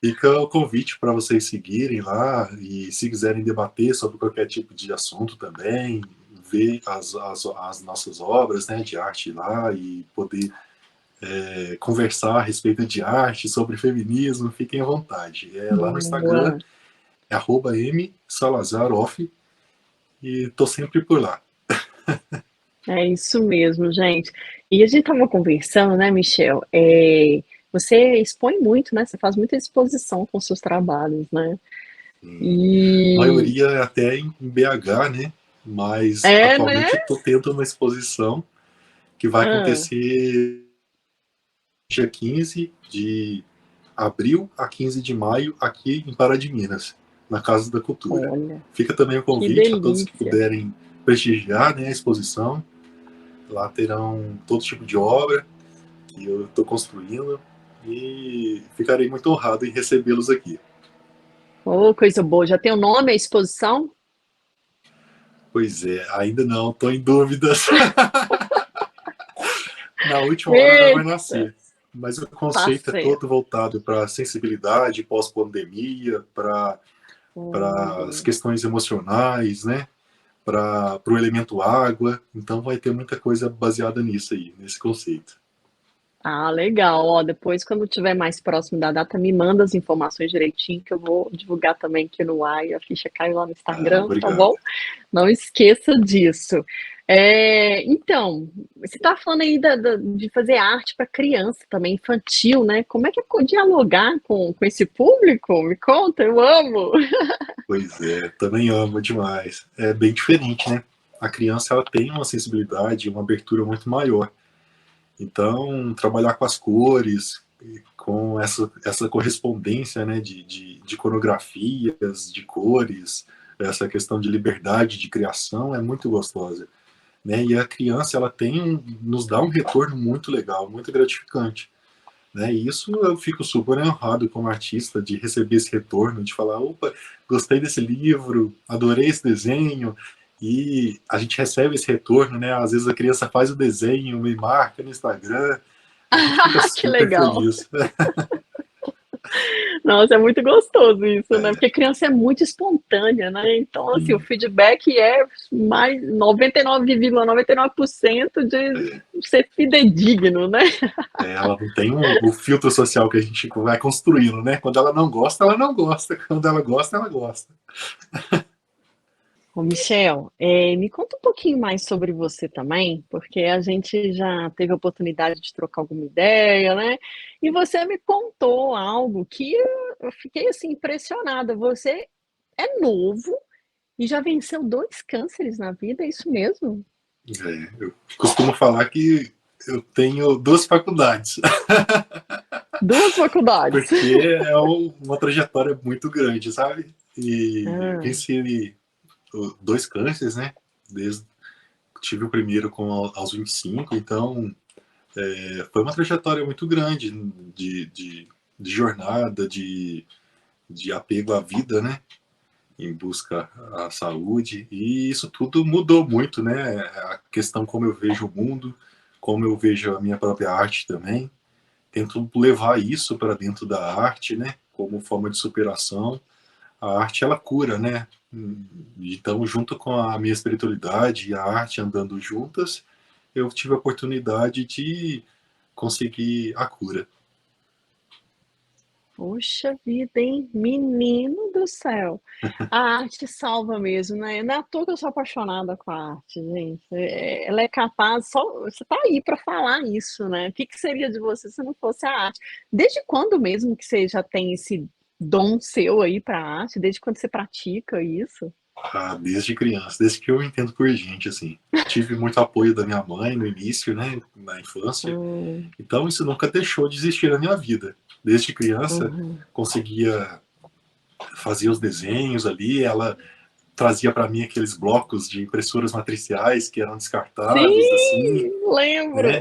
Fica o convite para vocês seguirem lá e, se quiserem debater sobre qualquer tipo de assunto também, ver as nossas obras, né, de arte lá e poder conversar a respeito de arte, sobre feminismo, fiquem à vontade. Lá no Instagram Boa. é @msalazaroff e tô sempre por lá. É isso mesmo, gente. E a gente estava conversando, né, Michel? Você expõe muito, né? Você faz muita exposição com seus trabalhos, né? A E maioria é até em BH, né? Mas né? atualmente eu tô tendo uma exposição que vai Ah, acontecer dia 15 de abril a 15 de maio aqui em Pará de Minas, na Casa da Cultura. olha, Fica também o que convite a todos que delícia. puderem prestigiar, né, a exposição. Lá terão todo tipo de obra que eu estou construindo e ficarei muito honrado em recebê-los aqui. Oh, coisa boa. Já tem o nome, a exposição? Pois é, ainda não, estou em dúvidas. Na última hora ela vai Eita, nascer. Mas o tá conceito é todo certo. voltado para a sensibilidade pós-pandemia, para as Boa. questões emocionais, né? Para o elemento água. Então vai ter muita coisa baseada nisso aí, nesse conceito. Ah, legal. Ó, depois, quando tiver mais próximo da data, me manda as informações direitinho, que eu vou divulgar também aqui no Uai. A ficha caiu lá no Ah, Instagram, tá obrigado. bom? Não esqueça disso. Então, você está falando aí de fazer arte para criança também, infantil, né? Como é que é dialogar com esse público? Me conta, eu amo. Pois é, também amo demais. É bem diferente, né? A criança ela tem uma sensibilidade, uma abertura muito maior. Então, trabalhar com as cores, com essa correspondência, né, de coreografias, de cores, essa questão de liberdade de criação é muito gostosa, né? E a criança ela nos dá um retorno muito legal, muito gratificante, né? E isso eu fico super honrado como artista de receber esse retorno, de falar, opa, gostei desse livro, adorei esse desenho, e a gente recebe esse retorno, né? Às vezes a criança faz o desenho, me marca no Instagram, a gente fica Que super legal. feliz. Nossa, é muito gostoso isso, né? Porque criança é muito espontânea, né? Então, assim, o E feedback é mais 99,99% de ser fidedigno, né? ela não tem o filtro social que a gente vai construindo, né? Quando ela não gosta, ela não gosta. Quando ela gosta, ela gosta. Ô, Michel, me conta um pouquinho mais sobre você também, porque a gente já teve a oportunidade de trocar alguma ideia, né? E você me contou algo que eu fiquei assim impressionada. Você é novo e já venceu 2 cânceres na vida, é isso mesmo? Eu costumo falar que eu tenho 2 faculdades, 2 faculdades. porque é uma trajetória muito grande, sabe? E Ah, venci 2 cânceres, né? Desde, tive o primeiro aos 25, então foi uma trajetória muito grande de jornada, de apego à vida, né? Em busca à saúde, e isso tudo mudou muito, né? A questão como eu vejo o mundo, como eu vejo a minha própria arte também. Tento levar isso para dentro da arte, né? Como forma de superação. A arte ela cura, né? Então, junto com a minha espiritualidade e a arte andando juntas, eu tive a oportunidade de conseguir a cura. poxa vida, hein? Menino do céu. A arte salva mesmo, né? Não é à toa que eu sou apaixonada com a arte, gente. Ela é capaz, só você tá aí para falar isso, né? O que que seria de você se não fosse a arte? Desde quando mesmo que você já tem esse dom seu aí para a arte? Desde quando você pratica isso? Desde criança, desde que eu entendo por gente, assim. Tive muito apoio da minha mãe no início, né? Na infância. Hum, Então, isso nunca deixou de existir na minha vida. Desde criança, uhum. conseguia fazer os desenhos ali, ela trazia para mim aqueles blocos de impressoras matriciais que eram descartáveis, assim, Sim, lembro. né?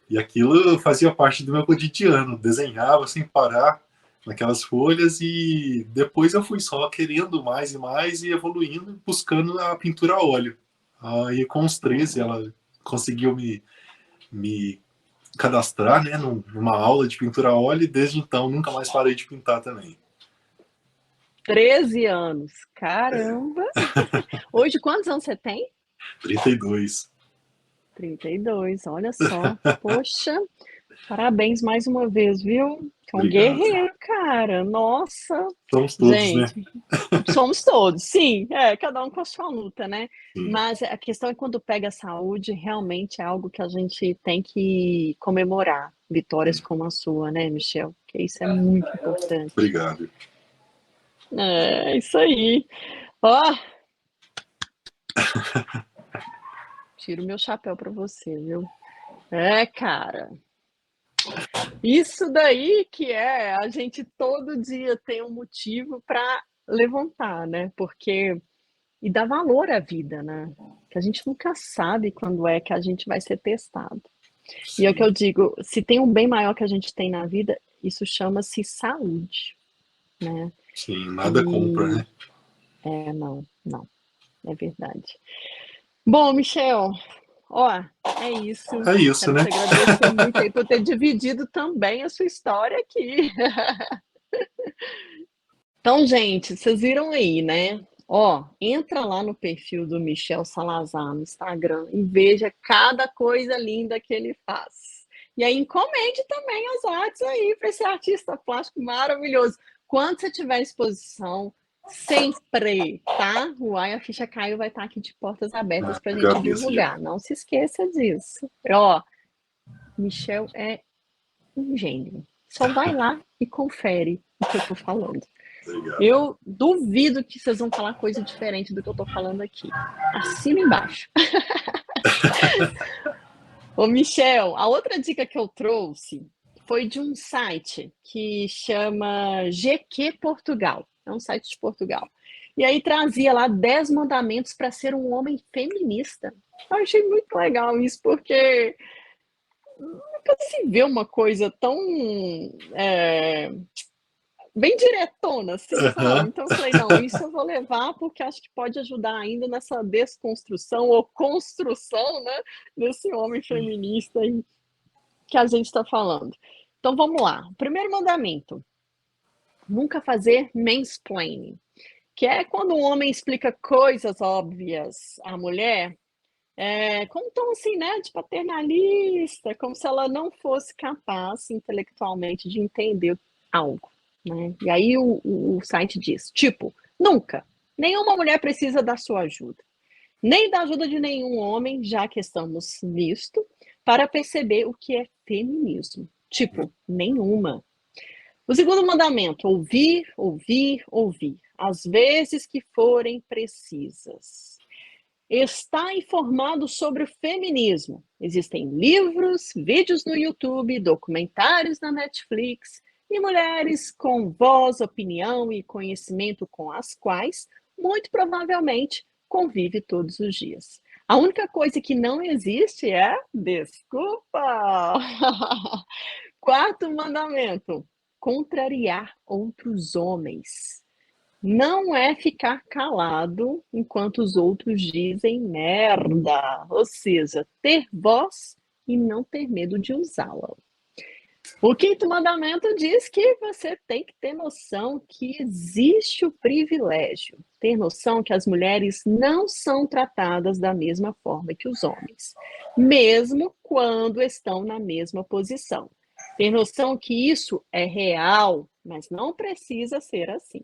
E aquilo fazia parte do meu cotidiano, desenhava sem parar naquelas folhas e depois eu fui só querendo mais e mais e evoluindo, buscando a pintura a óleo. Aí com os 13 ela conseguiu me cadastrar, né, numa aula de pintura a óleo e desde então nunca mais parei de pintar também. 13 anos. Caramba! Hoje, quantos anos você tem? 32. 32, olha só. Poxa. Parabéns mais uma vez, viu? É um Obrigado. guerreiro, cara. Nossa, Somos todos, né? gente, somos todos, sim. Cada um com a sua luta, né? Sim. Mas a questão é quando pega a saúde, realmente é algo que a gente tem que comemorar. Vitórias como a sua, né, Michel? Que isso é muito importante. Obrigado. É isso aí. Ó, tiro meu chapéu para você, viu? Cara. Isso daí que a gente todo dia tem um motivo para levantar, né? Porque e dar valor à vida, né? Que a gente nunca sabe quando é que a gente vai ser testado. E é o que Sim, eu digo, se tem um bem maior que a gente tem na vida, isso chama-se saúde, né? sim, nada compra, E né? não, é verdade. Bom, Michel, ó, é isso. É isso, Quero né? te agradecer muito aí por ter dividido também a sua história aqui. Então, gente, vocês viram aí, né? Ó, entra lá no perfil do Michel Salazar no Instagram e veja cada coisa linda que ele faz. E aí encomende também as artes aí para esse artista plástico maravilhoso. Quando você tiver exposição, sempre, tá? O Ai, a Ficha Caiu vai estar aqui de portas abertas para a gente Agradeço já. divulgar. Não se esqueça disso. Ó, Michel é um gênio. Só vai lá e confere o que eu tô falando. Obrigado. Eu duvido que vocês vão falar coisa diferente do que eu tô falando aqui. Assina embaixo. Ô, Michel, a outra dica que eu trouxe foi de um site que chama GQ Portugal. É um site de Portugal. E aí trazia lá 10 mandamentos para ser um homem feminista. Eu achei muito legal isso, porque nunca se vê uma coisa tão bem diretona, assim, sabe? Aham. Então eu falei, não, isso eu vou levar porque acho que pode ajudar ainda nessa desconstrução ou construção, né, desse homem feminista aí que a gente está falando. Então vamos lá. Primeiro mandamento: nunca fazer mansplaining, que é quando um homem explica coisas óbvias à mulher, com um tom assim, né, de paternalista, como se ela não fosse capaz intelectualmente de entender algo, né? E aí o site diz, tipo, nunca, nenhuma mulher precisa da sua ajuda, nem da ajuda de nenhum homem, já que estamos nisto, para perceber o que é feminismo. Tipo, nenhuma. O segundo mandamento, ouvir, ouvir, ouvir, às vezes que forem precisas. Está informado sobre o feminismo. Existem livros, vídeos no YouTube, documentários na Netflix e mulheres com voz, opinião e conhecimento com as quais, muito provavelmente, convive todos os dias. A única coisa que não existe é desculpa. Quarto mandamento: contrariar outros homens. Não é ficar calado enquanto os outros dizem merda, ou seja, ter voz e não ter medo de usá-la. O quinto mandamento diz que você tem que ter noção que existe o privilégio, ter noção que as mulheres não são tratadas da mesma forma que os homens, mesmo quando estão na mesma posição. Ter noção que isso é real, mas não precisa ser assim.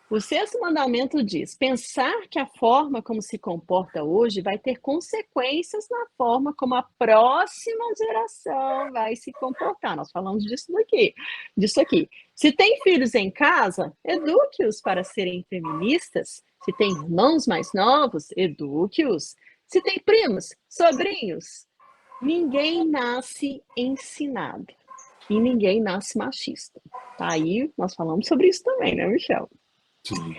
O sexto mandamento diz: pensar que a forma como se comporta hoje vai ter consequências na forma como a próxima geração vai se comportar. Nós falamos disso aqui. Se tem filhos em casa, eduque-os para serem feministas. Se tem irmãos mais novos, eduque-os. Se tem primos, sobrinhos, ninguém nasce ensinado e ninguém nasce machista. Tá aí, nós falamos sobre isso também, né, Michel? Sim.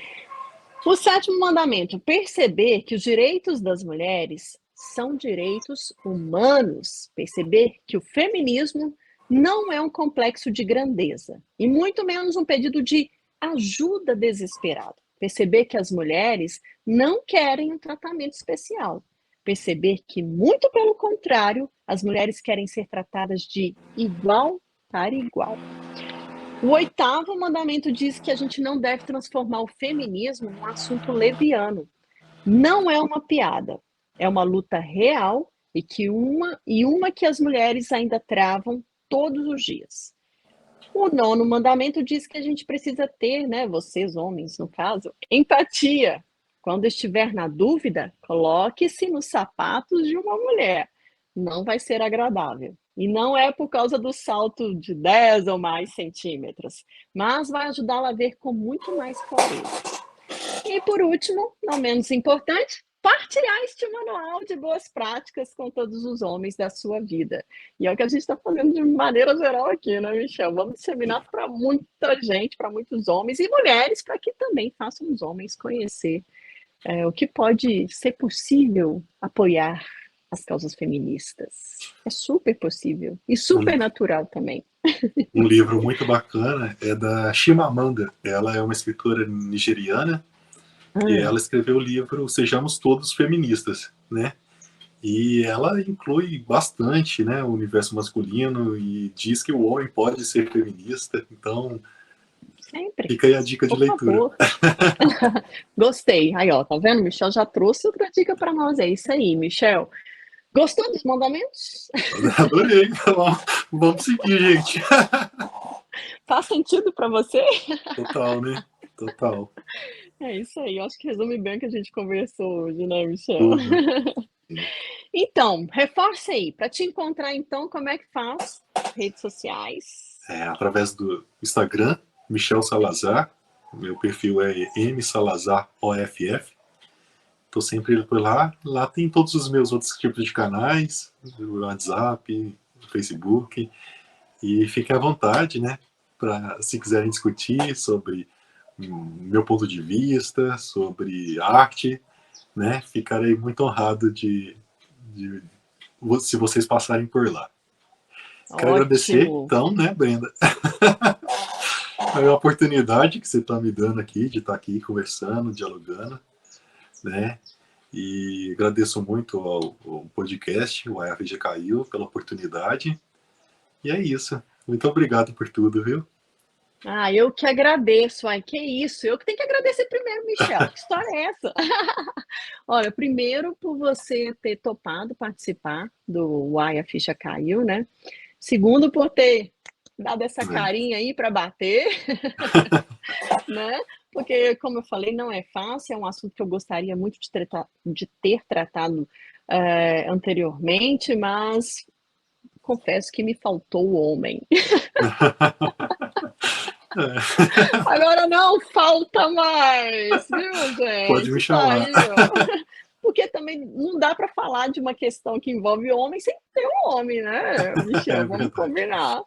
O sétimo mandamento: perceber que os direitos das mulheres são direitos humanos. Perceber que o feminismo não é um complexo de grandeza e muito menos um pedido de ajuda desesperado. Perceber que as mulheres não querem um tratamento especial. Perceber que, muito pelo contrário, as mulheres querem ser tratadas de igual para igual. O oitavo mandamento diz que a gente não deve transformar o feminismo num assunto leviano. Não é uma piada, é uma luta real e uma que as mulheres ainda travam todos os dias. O 9º mandamento diz que a gente precisa ter, né, vocês homens no caso, empatia. Quando estiver na dúvida, coloque-se nos sapatos de uma mulher. Não vai ser agradável. E não é por causa do salto de 10 ou mais centímetros, mas vai ajudá-la a ver com muito mais clareza. E por último, não menos importante, partilhar este manual de boas práticas com todos os homens da sua vida. E é o que a gente está fazendo de maneira geral aqui, né, Michel? Vamos disseminar para muita gente, para muitos homens e mulheres, para que também façam os homens conhecer o que pode ser possível apoiar as causas feministas. É super possível e super natural também. Um livro muito bacana é da Chimamanda. Ela é uma escritora nigeriana e ela escreveu o livro Sejamos Todos Feministas, né? E ela inclui bastante, né, o universo masculino e diz que o homem pode ser feminista. Então, sempre. Fica aí a dica de leitura. Gostei. Aí, ó, tá vendo? Michel já trouxe outra dica para nós. É isso aí, Michel. Gostou dos mandamentos? Adorei. Vamos seguir, gente. Faz sentido para você? Total, né? Total. É isso aí. Eu acho que resume bem o que a gente conversou hoje, né, Michel? Tudo. Então, reforça aí. Para te encontrar, então, como é que faz? Redes sociais. Através do Instagram, Michel Salazar. Meu perfil é msalazaroff. Estou sempre por lá. Lá tem todos os meus outros tipos de canais, o WhatsApp, o Facebook. E fiquem à vontade, né? Se quiserem discutir sobre meu ponto de vista, sobre arte, né? Ficarei muito honrado se vocês passarem por lá. Quero agradecer, então, né, Brenda? A oportunidade que você está me dando aqui, de estar aqui conversando, dialogando, né? E agradeço muito ao podcast, o AFG Caiu, pela oportunidade. E é isso. Muito obrigado por tudo, viu? Eu que agradeço. Que isso. Eu que tenho que agradecer primeiro, Michel. Que história é essa? Olha, primeiro por você ter topado participar do Uai, a Ficha Caiu, né? Segundo, por ter dado essa carinha aí para bater, né? Porque, como eu falei, não é fácil, é um assunto que eu gostaria muito de ter tratado anteriormente, mas confesso que me faltou o homem. Agora não falta mais, viu, gente? Pode me chamar. Aí, porque também não dá para falar de uma questão que envolve homem sem ter um homem, né, Michel? Vamos combinar.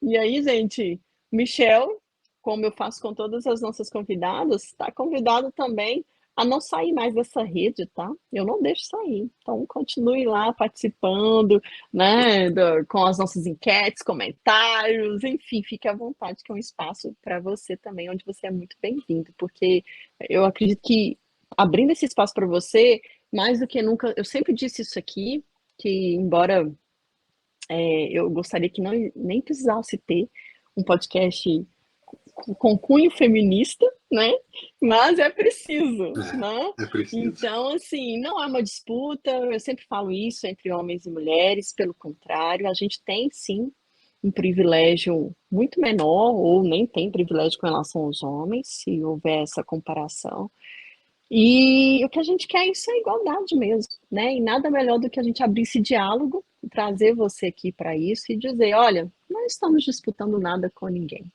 E aí, gente, Michel, como eu faço com todas as nossas convidadas, está convidado também a não sair mais dessa rede, tá? Eu não deixo sair. Então, continue lá participando, né, com as nossas enquetes, comentários, enfim, fique à vontade, que é um espaço para você também, onde você é muito bem-vindo, porque eu acredito que abrindo esse espaço para você, mais do que nunca, eu sempre disse isso aqui, que embora eu gostaria que nem precisasse ter um podcast com cunho feminista, né? Mas é preciso, né? É preciso. Então, assim, não é uma disputa, eu sempre falo isso entre homens e mulheres, pelo contrário, a gente tem, sim, um privilégio muito menor, ou nem tem privilégio com relação aos homens, se houver essa comparação. E o que a gente quer é isso, é igualdade mesmo, né? E nada melhor do que a gente abrir esse diálogo, trazer você aqui para isso e dizer, olha, não estamos disputando nada com ninguém.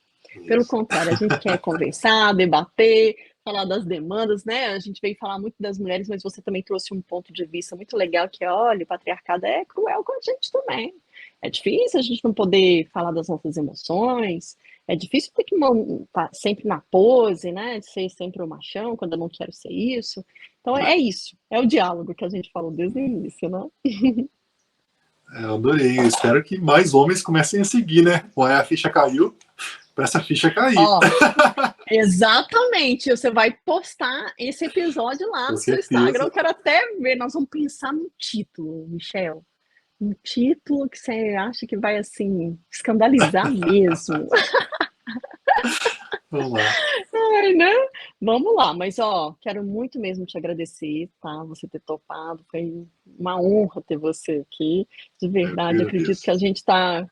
Pelo contrário, a gente quer conversar, debater, falar das demandas, né? A gente veio falar muito das mulheres, mas você também trouxe um ponto de vista muito legal, que é, olha, o patriarcado é cruel com a gente também. É difícil a gente não poder falar das nossas emoções, é difícil ter que estar sempre na pose, né? Ser sempre o machão, quando eu não quero ser isso. Então, é isso. É o diálogo que a gente falou desde o início, né? Eu adorei. Eu espero que mais homens comecem a seguir, né? A ficha caiu, para essa ficha cair. Exatamente. Você vai postar esse episódio lá no seu Instagram. Eu quero até ver. Nós vamos pensar no título, Michel. Um título que você acha que vai, assim, escandalizar mesmo. Vamos lá. Né? Vamos lá, mas quero muito mesmo te agradecer, tá? Você ter topado, foi uma honra ter você aqui, de verdade. Acredito que a gente está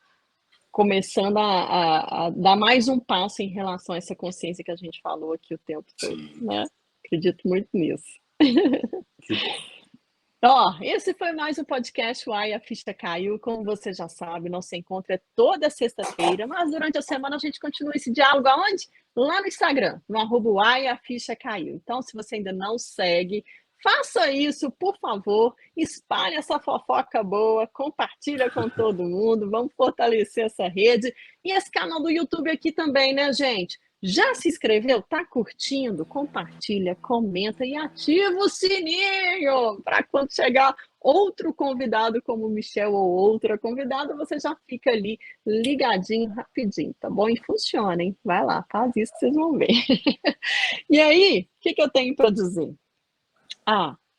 começando a dar mais um passo em relação a essa consciência que a gente falou aqui o tempo todo, Sim, né? Acredito muito nisso. que bom. Ó, esse foi mais um podcast Uai, a Ficha Caiu. Como você já sabe, nosso encontro é toda sexta-feira, mas durante a semana a gente continua esse diálogo aonde? Lá no Instagram, no @Uai, a Ficha Caiu. Então, se você ainda não segue, faça isso, por favor. Espalhe essa fofoca boa, compartilha com todo mundo, vamos fortalecer essa rede. E esse canal do YouTube aqui também, né, gente? Já se inscreveu? Tá curtindo? Compartilha, comenta e ativa o sininho para quando chegar outro convidado como o Michel ou outra convidada, você já fica ali ligadinho rapidinho, tá bom? E funciona, hein? Vai lá, faz isso que vocês vão ver. E aí, o que eu tenho para dizer?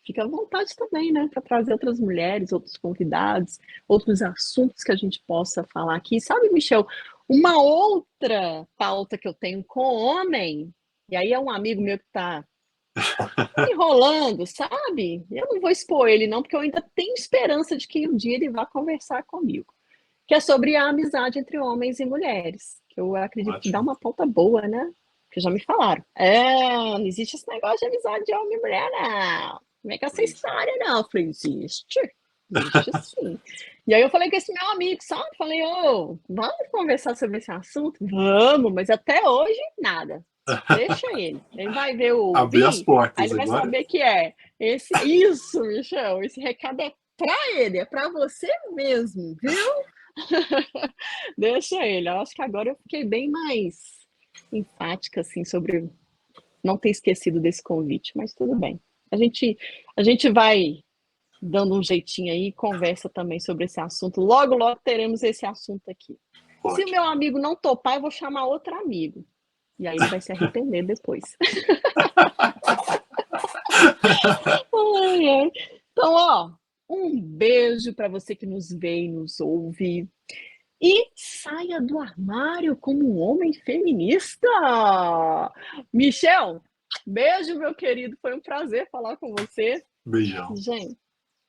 Fica à vontade também, né? Para trazer outras mulheres, outros convidados, outros assuntos que a gente possa falar aqui. Sabe, Michel, uma outra pauta que eu tenho com homem, e aí é um amigo meu que está enrolando, sabe? Eu não vou expor ele, não, porque eu ainda tenho esperança de que um dia ele vá conversar comigo. Que é sobre a amizade entre homens e mulheres. Que eu acredito que dá Ótimo. uma pauta boa, né? Que já me falaram. Não existe esse negócio de amizade de homem e mulher, não. Como é que é essa história, não? Eu falei, existe. Existe sim. E aí eu falei com esse meu amigo, sabe? Falei, vamos conversar sobre esse assunto? Vamos, mas até hoje, nada. Deixa ele. Ele vai ver o Abrir as ouvir, aí portas ele vai agora. saber que é. Isso, Michel, esse recado é pra ele, é pra você mesmo, viu? Deixa ele. Eu acho que agora eu fiquei bem mais enfática, assim, sobre não ter esquecido desse convite, mas tudo bem. A gente vai dando um jeitinho aí e conversa também sobre esse assunto. Logo, logo teremos esse assunto aqui. Se o Ótimo. meu amigo não topar, eu vou chamar outro amigo. E aí ele vai se arrepender depois. Ai, ai. Então, um beijo para você que nos vê e nos ouve. E saia do armário como um homem feminista. Michel, beijo, meu querido. Foi um prazer falar com você. Beijão. Gente,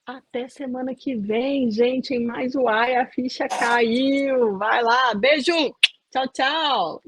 até semana que vem, gente, em mais o Ai, a Ficha Caiu. Vai lá, beijo. Tchau, tchau.